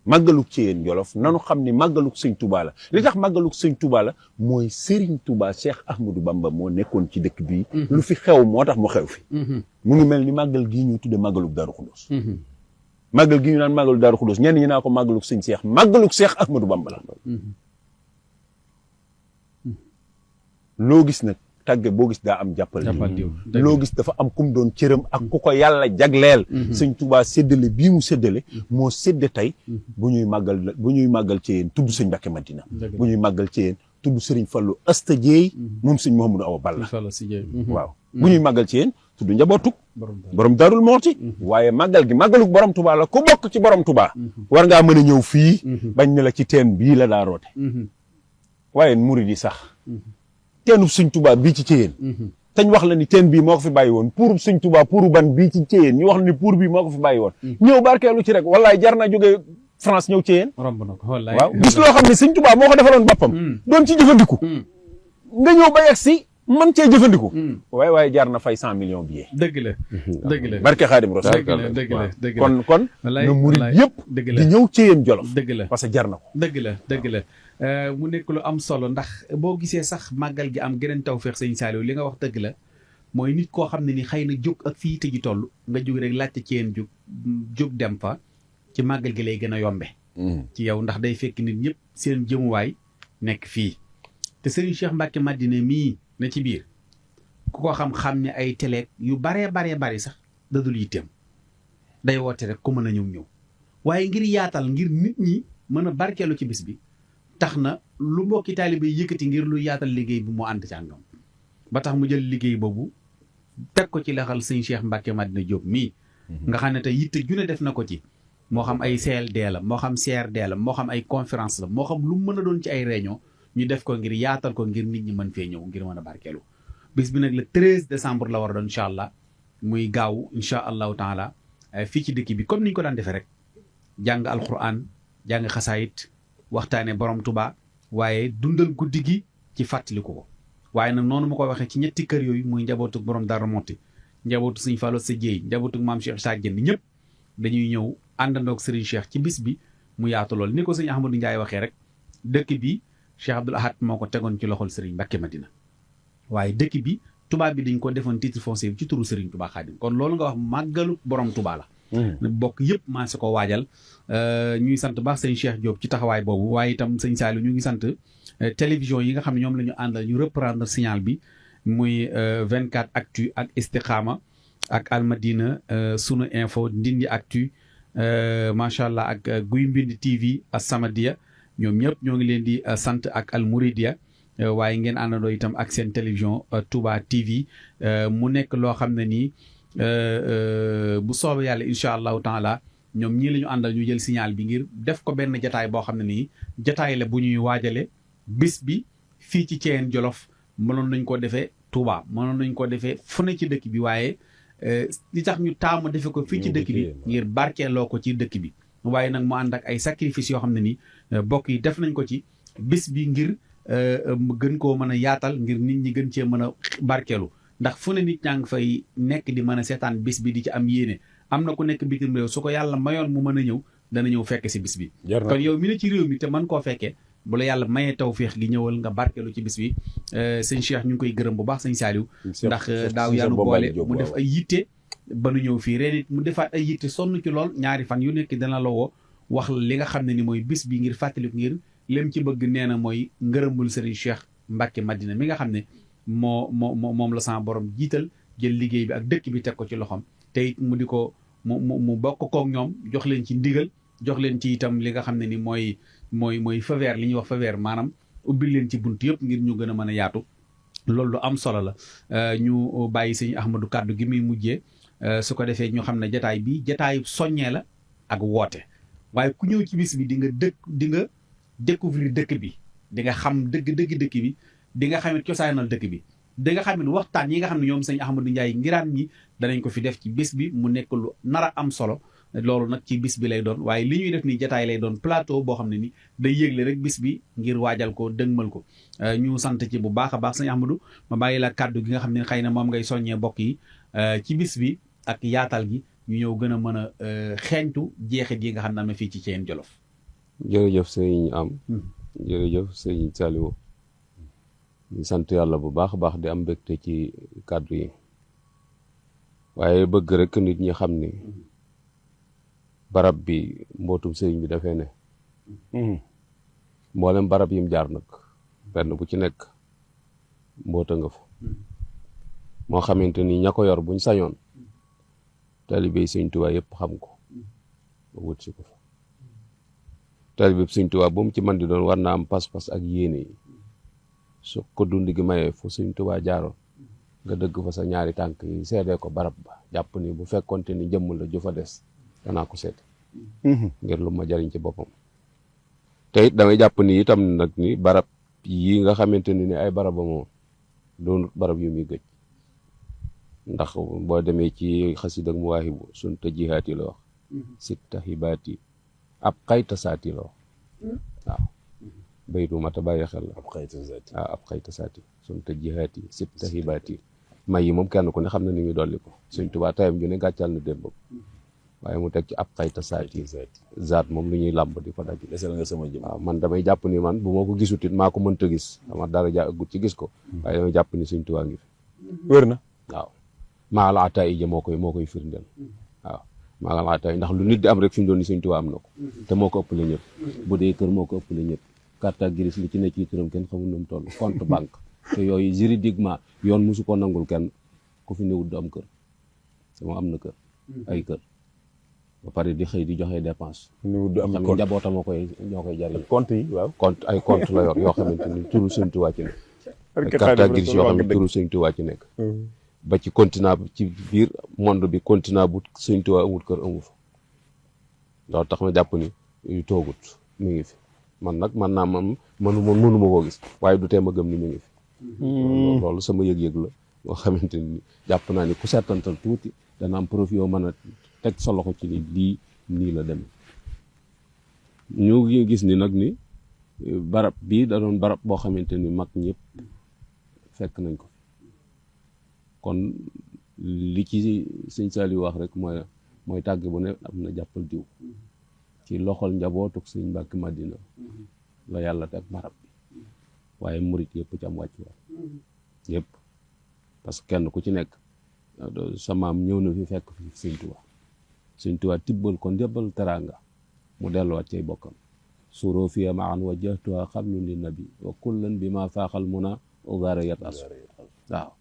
[SPEAKER 4] màggalug ci yéen Jolof nanu xam ni màggalug sëñ Touba la li tax màggalug sëñ Touba la mooy Serigne Touba Cheikh Ahmadou Bamba moo nekkoon ci dëkk bii. lu fi xew moo tax mu xew fi. mu ngi mel ni màggal gii ñu tudde màggalug Daaru Xudoos. màggal gi ñu naan màggalug Daaru Xudoos ñenn ñi naa ko màggalug sëñ Cheikh màggalug Cheikh Ahmadou Bamba la. loo gis nag tàgge boo gis daa am jàppal loo gis dafa am kum doon cëram ak ku ko yàlla jagleel. sëñ Touba séddale bii mu séddale moo sédde tey bu ñuy màggal ci yéen tudd sëñ Mbàkke Madina bu ñuy màggal ci yéen tudd sëriñ Fallu Asta Jeey moom sëñ Mouhamadou Awa Balla waaw bu ñuy màggal ci yéen tudd njabootuk borom Darou Mouhty waaye màggal gi màggaluk borom Touba la ku bokk ci borom Touba war ngaa mën a ñëw fii bañ ne la ci teen bii la daa roote waaye murid yi sax teenub sëñ Touba bii ci Ceyeen tañ wax la ni teen bii moo ko fi bàyyi woon puurub sëñ Touba puuru ban bii ci Ceyeen ñu wax la ni puur bii moo ko fi bàyyi woon ñëw barkeelu ci rek wallaay jar na jógee France ñëw Ceyeen waaw gis loo xam ne sëñ Touba moo ko defaloon boppam doon ci jëfandiku nga ñëw ba yegg si man cee jëfandiku waaye jaar na fay 100 millions billets
[SPEAKER 2] dëgg la
[SPEAKER 4] barke Xaadim Rasul
[SPEAKER 2] dëgg la
[SPEAKER 4] kon na murid yëpp di ñëw Ceyeen Jolof
[SPEAKER 2] dëgg la
[SPEAKER 4] parce que jar na ko
[SPEAKER 2] dëgg la mu nekk lu am solo ndax boo gisee sax màggal gi am geneen tawfeex sëñ Saliou li nga wax dëgg la mooy nit koo xam ne ni xëy na jóg ak fii te ji toll nga jóg rek laajte ci yéen jóg dem fa ci màggal gi lay gën a yombe ci yow ndax day fekk nit ñëpp seen jëmuwaay nekk fii te Serigne Cheikh Mbacke Madina mii na ci biir ku ko xam-xam ne ay télé yu baree bari sax dadul yitteem day woote rek ku mën a ñëw waaye ngir yaatal ngir nit ñi mën a barkeelu ci bis bi tax na lu mbokki taalibe yëkkati ngir lu yaatal liggéey bi mu ànd ci ak ñoom ba tax mu jël liggéey boobu teg ko ci lexal sëñ Cheikh Mbacke Madina Diop mii nga xam ne tey yitte ju ne def na ko ci moo xam ay CLD la moo xam CRD la moo xam ay conférence la moo xam lu mën a doon ci ay réunion ñu def ko ngir yaatal ko ngir nit ñi mën fee ñëw ngir mën a barkeelu bis bi nag le 13 décembre la war a doon incha allah muy gaaw incha allahu taala fii ci dëkk bi comme ni ñu ko daan defee rek jàng alquran jàng xasaayit waxtaane borom Tuubaa waaye dundal guddi gi ci fàttaliku ko waaye nag noonu ma ko waxee ci ñetti kër yooyu muy njabootu borom Darou Mouhty njabootu sëñ Fallou sa Dieye njabootu maam Cheikh Sa Diène ñëpp dañuy ñëw àndandoog Serigne Cheikh ci bis bi mu yaatu lool ni ko sëñ Ahmadou Ndiaye waxee rek dëkk bi Cheikh Abdoul Ahad moo ko tegoon ci loxol Serigne Mbacke Madina waaye dëkk bi Touba bi dañ ko defoon titre foncier bi ci turu Serigne Touba Khadim kon loolu nga wax màggalu borom Touba la. bokk yëpp maa si ko waajal ñuy sant baax sëñ Cheikh Diop ci taxawaay boobu waaye itam sëñ Saliou ñu ngi sant télévision yi nga xam ne ñoom la ñu àndal ñu reprendre signal bi muy 24 actu ak Istikhama ak Almadina sunu info Ndindi actu macha allah ak Guy Mbind TV ak Samadia ñoom ñëpp ñoo ngi leen di sant ak Al Mouridia waaye ngeen àndandoo itam ak seen télévision Touba TV mu nekk loo xam ne nii bu soobee yàlla incha allahu taala ñoom ñii la ñu àndal ñu jël signal bi ngir def ko benn jataay boo xam ne nii jataay la bu ñuy waajale bis bi fii ci Thièyène Jolof mënoon nañ ko defee Touba mënoon nañ ko defee fu ne ci dëkk bi waaye li tax ñu taamu defe ko fii ci dëkk bi ngir barkeeloo ko ci dëkk bi waaye nag mu ànd ak ay sacrifice yoo xam ne nii bokk yi def nañ ko ci bis bi ngir gën koo mën a yaatal ngir nit ñi gën cee mën a barkeelu ndax fu ne nit ñaa ngi fay nekk di mën a seetaan bis bi di ci am yéene am na ku nekk bitim réew su ko yàlla mayoon mu mën a ñëw dana ñëw fekke si bis bi kon yow mi ne ci réew mi te mën koo fekkee bu la yàlla mayee tawféex gi ñëwal nga barkeelu ci bis bi sëñ Cheikh ñu ngi koy gërëm bu baax sëñ Saliou ndax daaw yaanu boole mu def ay yitte ba nu ñëw fii ren it mu defaat ay yitte sonn ci lool ñaari fan yu nekk dana la woo wax li nga xam ne ni mooy bis bi ngir fàttaliku ngir lem ci bëgg nee na mooy ngërëmul Serigne Cheikh Mbacke Madina mi nga xam ne moom la sama borom jiital jël liggéey bi ak dëkk bi teg ko ci loxoom te it mu di ko mu bokk kook ñoom jox leen ci ndigal jox leen ci itam li nga xam ne ni mooy feu vert li ñuy wax feu vert maanaam ubbil leen ci bunt yëpp ngir ñu gën a mën a yaatu loolu lu am solo la ñu bàyyi sëñ Ahmadou kàddu gi muy mujjee su ko defee ñu xam ne jataay bi jataayu soññee la ak woote waaye ku ñëw ci bis bi di nga découvrir dëkk bi di nga xam dëgg dëkk bi di nga xamit cosaanal dëkk bi di nga xamit waxtaan yi nga xam ne ñoom sëñ Ahmadou Ndiaye ngiraan ñi danañ ko fi def ci bis bi mu nekk lu nar a am solo loolu nag ci bis bi lay doon waaye li ñuy def ni jataay lay doon plateau boo xam ne ni day yëgle rek bis bi ngir waajal ko dëgmal ko ñu sant ci bu baax a baax sëñ Ahmadou ma bàyyi la kàddu gi nga xam ne xëy na moom ngay soññee mbokk yi ci bis bi ak yaatal gi ñu ñëw gën a mën a xeeñtu jeexit yi nga xam ne am na fii ci Thièyène Jolof
[SPEAKER 3] jërëjëf sëñ am jërëjëf sëñ Saliou ñu sant yàlla bu baax a baax di am mbégte ci kàddu yi waaye bëgg rek nit ñi xam ni barab bi mbootum sëriñ bi dafee ne mboolem barab yim jaar nag benn bu ci nekk mboota nga fa moo xamante ni ña ko yor buñ sañoon taalibe sëñ Tuubaa yëpp xam ko ba wut si ko fa taalibe sëñ Tuubaa bu mu ci man di doon war na am pas-pas ak yéene yi su ko dund gi mayee fu sëñ Tuubaa jaaroon nga dëgg fa sa ñaari tànk yi seedee ko barab ba jàpp ni bu fekkonte ni jëmm la ju fa des danaa ko seet ngir lu ma jariñ ci boppam te it damay jàpp ni itam nag ni barab yi nga xamante ni ay baraba moom doonut barab yu muy gëj ndax boo demee ci xasida ak Muwaahibu sun ta jihaati la wax sitta hibaati ab xayta saati la wax waaw baytu mata bàyyi xel la ab xayta saati sun ta jihaati sitta hibaati may yi moom kenn ku ne xam na ni muy dolli ko Sëñ Tuubaa tayam ju ne gàccal na démb waaye mu teg ci ab xayta saati zaat moom lu ñuy làmb di ko daj.
[SPEAKER 4] desal nga sama jëm.
[SPEAKER 3] waaw man damay jàpp ni man bu ma ko gisut it maa ko mënta gis sama dara ja ëggut ci gis ko waaye damay jàpp ni Sëñ Tuubaa ngi fi.
[SPEAKER 4] wér na.
[SPEAKER 3] waaw maa la ataay ja moo koy firndeel waaw maa la ataay ndax lu nit di am rek fi mu doon ni Sëñ Tuubaa am na ko te moo ko ëppale ñëpp bu dee kër moo ko ëppale ñëpp carte grise li ci ne ci turam kenn xamul nu mu toll compte banque te yooyu juridiquement yoon mosu ko nangul kenn ku fi newut du am kër te moom am na kër ay kër ba pare di xëy di joxe dépense
[SPEAKER 4] du am
[SPEAKER 3] xam
[SPEAKER 4] compte
[SPEAKER 3] njabootam ñoo koy jariñ
[SPEAKER 4] compte yi waaw.
[SPEAKER 3] compte ay compte la yor yoo xamante ni turu Sëñ Tuubaa ci nekk ay carte grise yoo xam ne turu Sëñ Tuubaa ci nekk ba ci continent bi ci biir monde bi continent bu Sëñ Tuubaa amul kër amu fa loolu tax ma jàpp ni yu toogut mi ngi fi man nag man naa man mënuma koo gis waaye du tee ma gëm ni mi ngi fi loolu sama yëg-yëg la boo xamante ni jàpp naa ni ku seetantal tuuti dana am profit yoo mën a teg sa loxo ci ni lii nii la demee ñu gis ni nag ni barab bii da doon barab boo xamante ni mag ñëpp fekk nañ ko kon li ci Sëñ Saliou wax rek mooy tàgg bu ne am na jàppal diw ci loxol njabootuk Sëñ Mbàkke Madina la yàlla teg barab bi waaye murit yëpp ci am wàccuwaay yëpp parce que kenn ku ci nekk sa maam ñëw na fi fekk fi Sëñ Tuubaa Sëñ Tuubaa tibbal ko ndébbal teraanga mu delluwaat cay bokkam suroo fiya maan wajjahtuha xablun li nabi wa kullan bi ma faaxal muna ugaara yat as waaw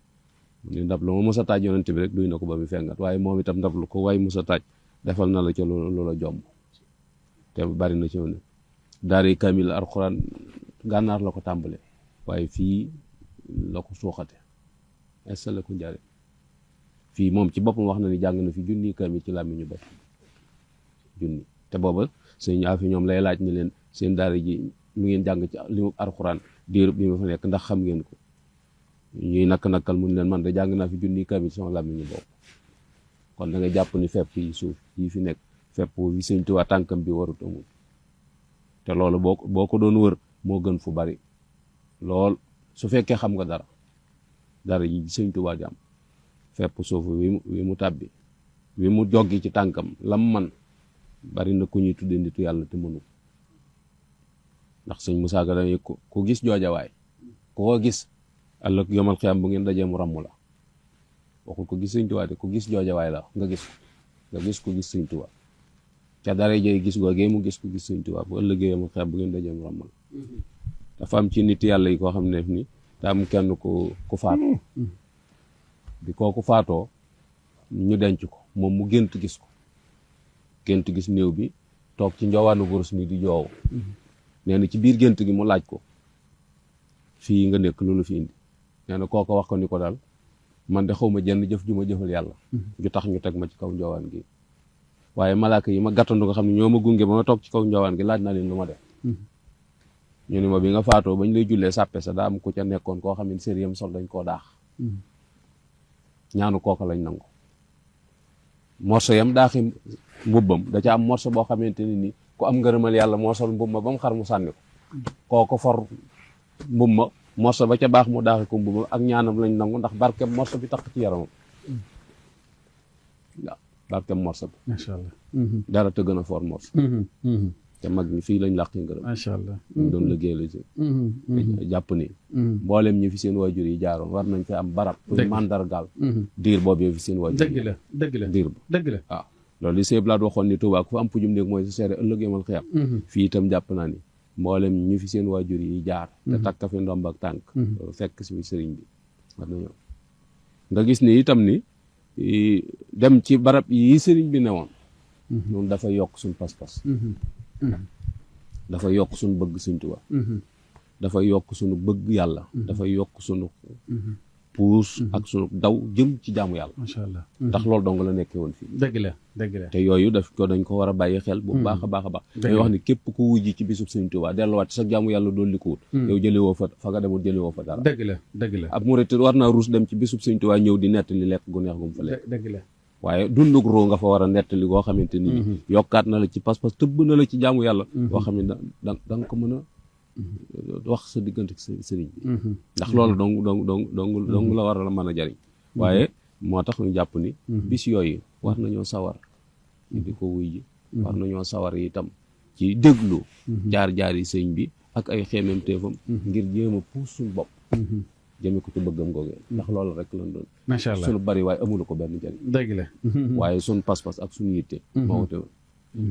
[SPEAKER 3] ni ndab lu ma mos a taaj yonent bi rek duy na ko ba mu fengat waaye moom itam ndab lu ko way mos a taaj defal na la ca lu la jomb te bari na ci ne daari kamil alxuraan gànnaar la ko tàmbale waaye fii la ko suuxate installé ko njare fii moom ci boppam wax na ni jàng na fi junni kamil ci làmmiñu bopp junni te booba sëñ Afi ñoom lay laaj ni leen seen daara ji lu ngeen jàng ci li mu alxuraan diir bi ma fa nekk ndax xam ngeen ko ñuy nakk-nakkal mun leen man de jàng naa fi junni kamil sama làmmiñu bopp kon da nga jàpp ni fepp yi suuf yi fi nekk fepp yi Sëñ Tuubaa tànkam bi warut amul te loolu boo ko doon wër moo gën fu bari lool su fekkee xam nga dara yi Sëñ Tuubaa di am fepp suuf wi mu tàbbi wi mu joggi ci tànkam lam man bari na ku ñuy tudde nitu yàlla te mënu ndax sëñ Musaa Ka dañuy ku gis joojawaay ku ko gis ëllëg yomal xiyam bu ngeen dajee mu ràmm la waxul ko gis Sëñ Tuubaa de ku gis joojawaay la nga gis ku gis Sëñ Tuubaa ca dara jëy gis googee mu gis ku gis Sëñ Tuubaa bu ëllëgee yomal xiyam bu ngeen dajee mu ràmm la dafa am ci nit yàlla yi koo xam ne ni daa am kenn ku faatu bi kooku faatoo ñu denc ko moom mu gént gis néew bi toog ci njoowaanu gurus ni di joow nee na ci biir gént gi mu laaj ko fii nga nekk loolu fi indi nee na kooko wax ko ni ko daal man de xaw ma jenn jëf ju ma jëfal yàlla ju tax ñu teg ma ci kaw njoowaan gi waaye malaaka yi ma gàttandu nga xam ne ñoo ma gunge ba ma toog ci kaw njoowaan gi laaj naa leen lu ma def ñu ni ma bi nga faatoo bañ lay jullee sàppe sa daa am ku ca nekkoon koo xam ne sériyam sol dañ koo daax ñaanu kooka lañ nangu morso yam daaxi mbubbam da ca am morso boo xamante ni ku am ngërëmal yàlla moo sol mbubb ma ba mu xar mu sànni ko kooko for mbubb ma morso ba ca baax mu daaxi ko mbubb ma ak ñaanam lañ nangu ndax barkeb morso bi tax ci yaramam waaw barkeb morso bi
[SPEAKER 2] macha allah
[SPEAKER 3] dara te gën a for morso te mag ñi fii lañ làqi ngërëm
[SPEAKER 2] macha allah
[SPEAKER 3] ñu doon liggéey la ci jàpp ni mboolem ñi fi seen waajur yi jaaroon war nañ fi am barab pour mandargaal diir boobu fi seen waajur
[SPEAKER 2] dëgg la
[SPEAKER 3] diir ba
[SPEAKER 2] dëgg la
[SPEAKER 3] waaw loolu li Sëñ Blaat waxoon ni Tuubaa ku fa am pujum néeg mooy sa seere ëllëg yomal xiyam fii itam jàpp naa ni mboolem ñi fi seen waajur yi jaar te takka fi ndomb ak tànk fekk si sëriñ bi war nañoo nga gis ni itam ni dem ci barab yi sëriñ bi newoon noonu dafa yokk suñ pas-pas dafa yokk suñu bëgg Sëñ Tuubaa dafa yokk suñu bëgg yàlla dafa yokk suñu puus ak suñu daw jëm ci jaamu yàlla
[SPEAKER 2] macha allah
[SPEAKER 3] ndax loolu dong la nekkee woon fii
[SPEAKER 2] dëgg la
[SPEAKER 3] te yooyu dañ ko war a bàyyi xel bu baax a baax a baax day wax ni képp ku wujji ci bisub Sëñ Tuubaa delluwaat sa jaamu yàlla dool li ko wut yow jëliwoo fa nga demul jëliwoo fa dara
[SPEAKER 2] dëgg la
[SPEAKER 3] ab murit war naa ruus dem ci bisub Sëñ Tuubaa ñëw di nettali lekk gu neex gu mu fa lekk
[SPEAKER 2] dëgg la
[SPEAKER 3] waaye dundug roo nga fa war a nettali goo xamante ni yokkaat na la ci pas-pas tëbb na la ci jaamu yàlla boo xam ne da nga ko mën a wax sa diggante sëriñ bi ndax loolu dong la war a mën a jariñ waaye moo tax ñu jàpp ni bis yooyu war nañoo sawar ci di ko wuy ji war nañoo sawar itam ci déglu jaar-jaar yi sëñ bi ak ay xeememteefam ngir jéem a puus suñu bopp jëme ko ci bëggam googee ndax loolu rek lañ doon
[SPEAKER 2] macha allah
[SPEAKER 3] suñu bari waaye amulu ko benn njëriñ
[SPEAKER 2] dëgg la
[SPEAKER 3] waaye suñ pas-pas ak suñu yitte moo wute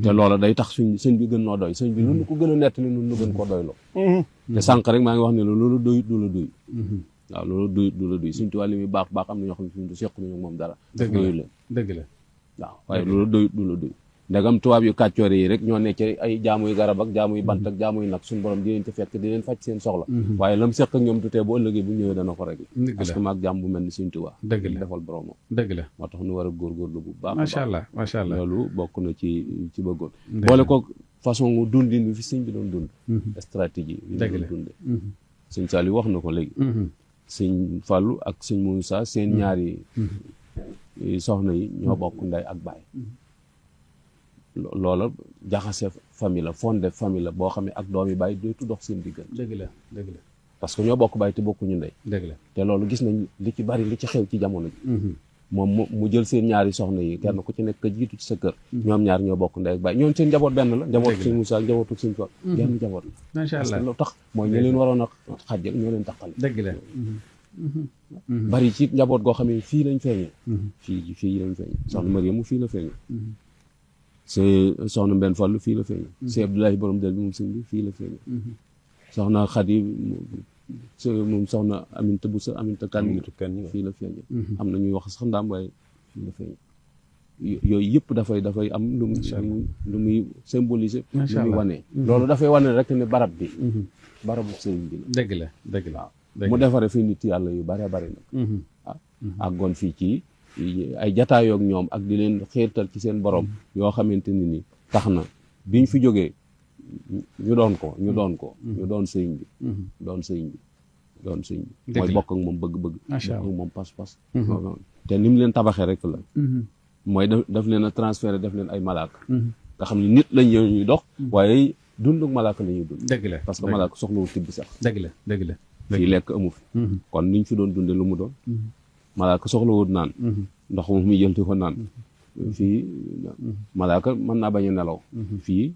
[SPEAKER 3] te loola day tax sëñ bi gën noo doy sëñ bi nun ko gën a nettali nun nu gën koo doyloo te sànq rek maa ngi wax ne la loolu doyut du la duy waaw loolu doyut du la duy Sëñ Tuubaa li muy baax baax am na ñoo xam ne suñu du seq nañu moom dara doyut leen
[SPEAKER 2] dëgg la
[SPEAKER 3] waaw waaye loolu doyut du la duy ndegam tubaab yu kàccoore yi rek ñoo nekk ci ay jaamuy garab ak jaamuy bant ak jaamuy nag suñu borom di leen ci fekk di leen faj seen soxla waaye lam seq ak ñoom tutee bu ëllëgee bu ñëwee dana ko rek parce que maag jaam bu mel ni Sëñ Tuubaa
[SPEAKER 2] dëgg la
[SPEAKER 3] defal boromam
[SPEAKER 2] dëgg la
[SPEAKER 3] moo tax ñu war a góorgóorlu bu baax
[SPEAKER 2] macha allah macha allah
[SPEAKER 3] loolu bokk na ci bëggoon boole ko façon dundin bi fi sëñ bi doon dund stratégie bi doon dunde sëñ Saliou wax na ko léegi sëñ Fallou ak sëñ Moussa seen ñaari soxna yi ñoo bokk ndey ak baay loola jaxase famille la fondé famille la boo xam ne ak doomi baay dootu dox seen diggante
[SPEAKER 2] dëgg la dëgg la
[SPEAKER 3] parce que ñoo bokk baay te bokkuñu ndey
[SPEAKER 2] dëgg la
[SPEAKER 3] te loolu gis nañ li ci bari li ci xew ci jamono ji moom mu jël seen ñaari soxna yi kenn ku ci nekk ka jiitu ci sa kër ñoom ñaar ñoo bokk ndey ak baay ñoom seen njaboot benn la njabootu sëñ Moussa njabootu sëñ Fall benn njaboot la
[SPEAKER 2] macha allah
[SPEAKER 3] parce que lu tax mooy ñu leen waroon a xàjjal ñoo leen taxal
[SPEAKER 2] dëgg la
[SPEAKER 3] bari ci njaboot goo xam ne fii lañ feeñee fii lañ feeñee soxna Mariam fii la feeñee soxna Mbenn Fallu fii la feeñee Sëñ Abdoulaye borom del bi moom sëñ bi fii la feeñee soxna Xadi moom soxna Aminta Boussa Aminta Kan fii la feeñee am na ñuy wax sax ndaam waaye fii la feeñee yooyu yëpp dafay am lu muy symboliser lu muy wane loolu dafay wane rek ne barab bi barabu sëriñ bi la
[SPEAKER 2] dëgg la dëgg la
[SPEAKER 3] waaw mu defare fi nit yàlla yu bare bari nag àggoon fii ci ay jataayoog ñoom ak di leen xiirtal ci seen borom yoo xamante ni tax na biñ fi jógee ñu doon sëriñ bi doon sëriñ bi mooy bokk ak moom bëgg-bëgg bokk ak moom pas-pas te ni mu leen tabaxee rek la mooy daf leen a transféré def leen ay malaaka nga xam ne nit lañ ñuy dox waaye dunduk malaaka la ñuy dund
[SPEAKER 2] dëgg la
[SPEAKER 3] parce que malaaka soxlawul tibb sax
[SPEAKER 2] dëgg la dëgg la
[SPEAKER 3] fii lekk amu fi kon niñ fi doon dunde lu mu doon malaaka soxlawul naan ndox mu muy jël di ko naan fii malaaka mën naa bañ a nelaw fii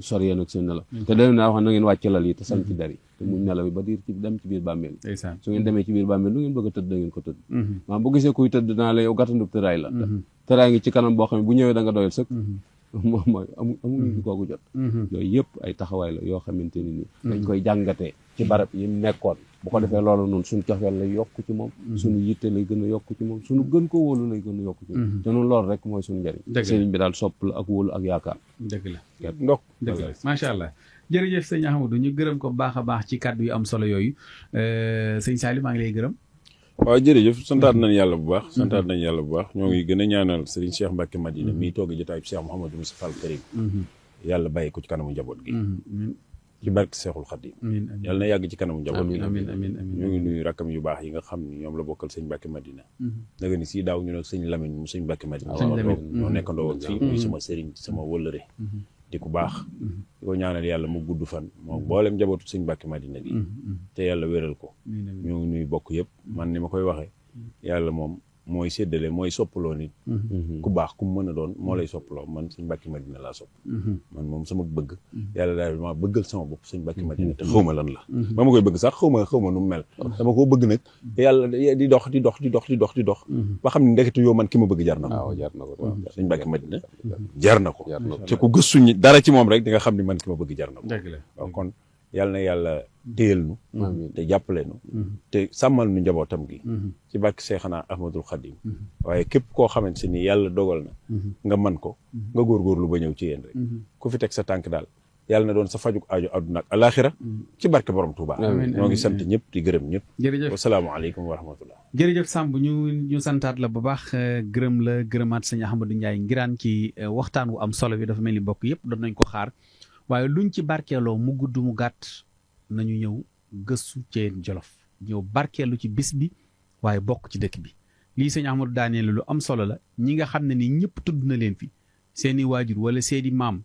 [SPEAKER 3] soriyee nag seen nelaw te dañu naa wax na ngeen wàcc lal yi te sañ ci der yi te muñ nelaw yi ba diir ci dem ci biir bàmmeel su ngeen demee ci biir bàmmeel lu ngeen bëgg a tëdd da ngeen ko tëdd maanaam bu gisee kuy tëdd naa la yow gàttandub tëraay la tëraay ngi ci kanam boo xam ne bu ñëwee da nga doyal sëkk mooy amuñu kooku jot yooyu yëpp ay taxawaay la yoo xamante ni nii dañ koy jàngatee ci barab yi mu nekkoon bu ko defee loolu noonu suñu cofeel lay yokk ci moom suñu yitte lay gën a yokk ci moom suñu gën ko wóolu lay gën a yokk ci moom te noonu loolu rek mooy suñu njëriñ sëriñ bi daal sopp la ak wóolu ak yaakaar
[SPEAKER 2] dëgg la
[SPEAKER 4] ndox
[SPEAKER 2] dëgg la macha allah jërëjëf sëñ Ahmadou ñu gërëm ko baax a baax ci kàddu yu am solo yooyu sëñ Saliou maa ngi lay gërëm
[SPEAKER 4] waaw jërëjëf santaat nañ yàlla bu baax santaat nañ yàlla bu baax ñoo ngi gën a ñaanal Serigne Cheikh Mbacke Madina mii toog jotaay bi Cheikh Mouhamadou Moustapha Al Karim yàlla bàyyi ko ci kanamu njaboot gi ci barke Seexul Xadim yàlla na yàgg ci kanamu njaboot gi
[SPEAKER 2] amiin
[SPEAKER 4] ñoo ngi nuyu rakkam yu baax yi nga xam ni ñoom la bokkal sëñ Mbacke Madina daga ni si daaw ñu nag sëñ Lamine mu sëñ Mbacke Madina ñoo nekkandoo woon fii muy sama sëriñ sama wëllëre di ku baax di ko ñaanal yàlla mu gudd fan moo boolem njabootu sëñ Mbacke Madina gi te yàlla wéral ko ñoo ngi nuyu bokk yëpp man ni ma koy waxee yàlla moom mooy séddale mooy soppaloo nit ku baax ku mu mën a doon moo lay soppaloo man sëñ Mbacke Madina laa sopp man moom sama bëgg yàlla daal ma bëggal sama bopp sëñ Mbacke Madina te xawma lan la ba ma koy bëgg sax xawma nu mu mel dama koo bëgg nag yàlla di dox ba xam ne ndekete yow man ki ma bëgg jar na ko sëñ Mbacke Madina jar na ko te ku gëstu dara ci moom rek di nga xam ne man ki ma bëgg jar na ko waaw kon yàlla na yàlla téyel nu te jàppale nu te sàmmal nu njabootam gi ci barke Seexana Ahmadul Xadim waaye képp koo xamante ni yàlla dogal na nga man ko nga góorgóorlu ba ñëw ci yéen rek ku fi teg sa tànk daal yàlla na doon sa fajuk aajo àdduna ak alaaxira ci barke borom Touba ñoo ngi sant ñëpp di gërëm ñëpp
[SPEAKER 2] jërëjëf
[SPEAKER 4] wasalaamaaleykum wa rahmatullah
[SPEAKER 2] jërëjëf Samb ñu santaat la bu baax gërëm la gërëmaat sëñ Ahmadou Ndiaye Nguirane ci waxtaan wu am solo bi dafa mel ni bokk yëpp doon nañ ko xaar waaye luñ ci barkeeloo mu gudd mu gàtt nañu ñëw gëstu Thièyène Jolof ñëw barkeelu ci bis bi waaye bokk ci dëkk bi lii sëñ Ahmadou daaneel lu am solo la ñi nga xam ne ni ñëpp tudd na leen fi seeni waajur wala seeni maam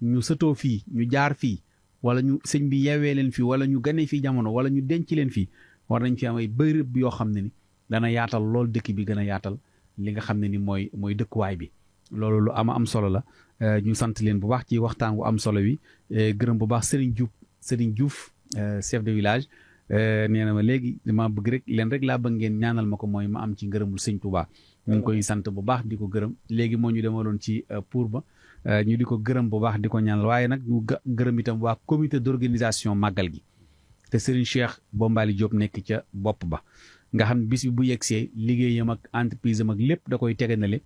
[SPEAKER 2] ñu sëtoo fii ñu jaar fii wala ñu sëñ bi yewee leen fii wala ñu gane fii jamono wala ñu denc leen fii war nañ fi am ay bërëb yoo xam ne ni dana yaatal lool dëkk bi gën a yaatal li nga xam ne ni mooy dëkkuwaay bi loolu lu am solo la ñu sant leen bu baax ci waxtaan wu am solo wi gërëm bu baax Serigne Diouf chef de village nee na ma léegi dama bëgg rek leen rek laa bëgg ngeen ñaanal ma ko mooy ma am ci ngërëmul sëñ Touba ñu ngi koy sant bu baax di ko gërëm léegi moo ñu demaloon ci pour ba ñu di ko gërëm bu baax di ko ñaanal waaye nag ñu gërëm itam waa comité d'organisation màggal gi te Serigne Cheikh Bombali Diop nekk ca bopp ba nga xam bis bi bu yegsee liggéeyam ak entreprise am ak lépp da koy teganale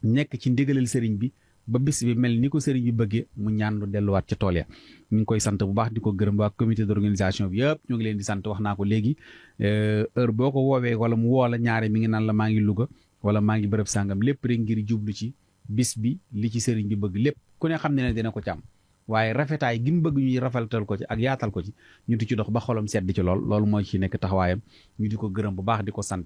[SPEAKER 2] nekk ci ndigalal Serigne bi ba bis bi mel ni ko Serigne bi bëggee mu ñaan lu delluwaat ca tool ya ñu ngi koy sant bu baax di ko gërëm waa comité d'organisation bi yëpp ñu ngi leen di sant wax naa ko léegi heure boo ko woowee wala mu woo la ñaare mi ngi naan la maa ngi Louga wala maa ngi bërëb sàngam lépp rek ngir jublu ci bis bi li ci Serigne bi bëgg lépp ku ne xam ne dina ko ci am waaye rafetaay gi mu bëgg ñuy rafetal ko ci ak yaatal ko ci ñu di ci dox ba xolam sedd ci loolu mooy ci nekk taxawaayam ñu di ko gërëm bu baax di ko sant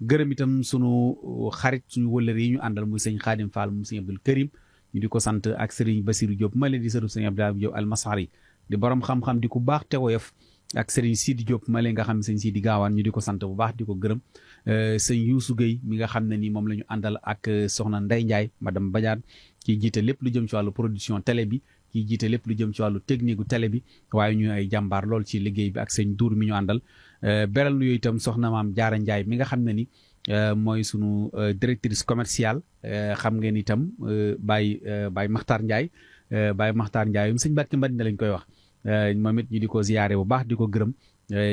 [SPEAKER 2] gërëm itam sunu xarit suñu wëllër yi ñu àndal muy sëñ Xaadim Fall mu sëñ Abdul Karim ñu di ko sant ak Serigne Bassirou Diop ma leen di sëru sëñ Abdoulaye Diop almasari di borom xam-xam di ku baax te woyof ak Serigne Sidi Diop ma leen nga xam ne sëñ Sidi Gaawaan ñu di ko sant bu baax di ko gërëm sëñ Youssou Gueye mi nga xam ne ni moom la ñu àndal ak soxna Ndey Ndiaye madame Badiane kii jiite lépp lu jëm ci wàllu production télé bi kii jiite lépp lu jëm ci wàllu technique gu télé bi waaye ñu ay jàmbaar lool ci liggéey bi ak sëñ Dour mi ñu àndal beral nu yooyu itam soxna maam Jaara Ndiaye mi nga xam ne ni mooy sunu directrice commerciale xam ngeen itam Baye Makhtar Ndiaye Baye Makhtar Ndiaye sëñ Mbàkke Madina lañ koy wax moom it ñu di ko ziyaare bu baax di ko gërëm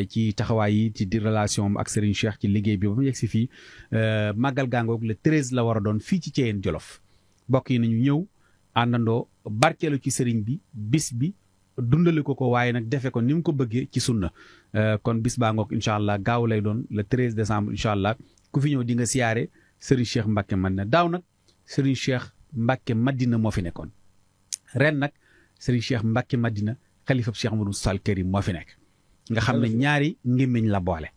[SPEAKER 2] ci taxawaay yi ci di relation ak Serigne Cheikh ci liggéey bi ba mu yegg si fii màggal gàngoog le 13 la war a doon fii ci Thiéyène Jolof mbokk yi nañu ñëw àndandoo barkeelu ci Serigne bi bis bi dundale ko waaye nag defe ko ni mu ko bëggee ci sunna kon bis baa ngoog incha allah gaaw lay doon le 13 décembre incha allah ku fi ñëw di nga siyaare Serigne Cheikh Mbacke Madina daaw nag Serigne Cheikh Mbacke Madina moo fi nekkoon ren nag Serigne Cheikh Mbacke Madina xalifab Cheikh Amadou Sall Karim moo fi nekk nga xam ne ñaari ngémmiñ la boole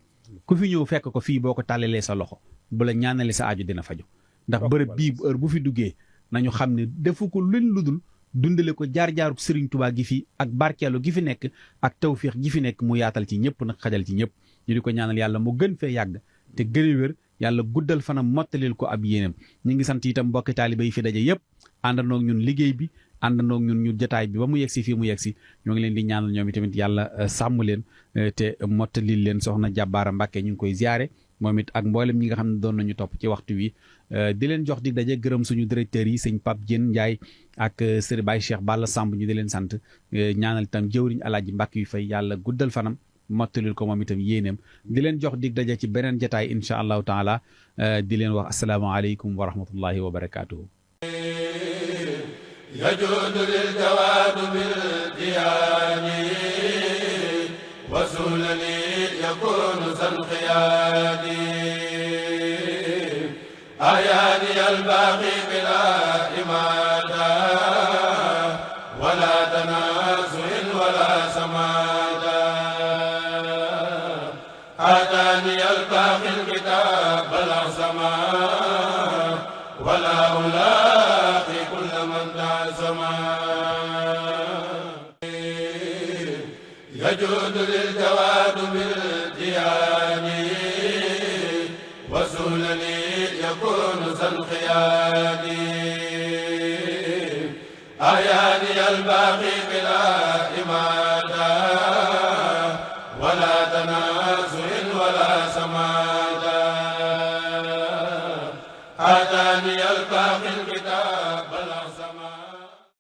[SPEAKER 2] ku fi ñëw fekk ko fii boo ko tàllalee sa loxo bu la ñaanalee sa aju dina faju ndax bërëb bii heure bu fi duggee nañu xam ne defu ko luñ ludul dundale ko jaar-jaaru Serigne Touba gi fi ak barkeelu gi fi nekk ak tawfiix gi fi nekk mu yaatal ci ñëpp nag xajal ci ñëpp ñu di ko ñaanal yàlla mu gën fee yàgg te gën a wér yàlla guddal fanam mottalil ko ab yéenam ñu ngi sant itam mbokki taaliba yi fi daje yëpp àndandoo ñun liggéey bi àndandoo ñun ñu jotaay bi ba mu yegg si fii mu yegg si ñoo ngi leen di ñaanal ñoom itamit yàlla sàmm leen te mottalil leen soxna Jàbbaara Mbàkke ñu ngi koy ziyaare moom it ak mboolem ñi nga xam ne doon nañu topp ci waxtu wi di leen jox dig daje gërëm suñu directeurs yi sëñ Pape Diène Ndiaye ak sëriñ Baye Cheikh Balla Samb ñu di leen sant ñaanal itam jëwriñ Alaaji Mbàkke yu fay yàlla guddal fanam mottalil ko moom itam yéeneem di leen jox dig daje ci beneen jotaay incha allahu taala di leen wax asalaamaaleykum wa rahmatullahi wa barakaatuhu.
[SPEAKER 1] يجود للجواد بالديان وسولني يكون سنخياني أياني الباقي بلا إماتة ولا تنازع ولا سماتة آتاني الباقي الكتاب الأعظم ولا ألاقي كل من تعزم يجود للجواد بالديان وسولني يكون سنخياني أياني الباقي بلا إمام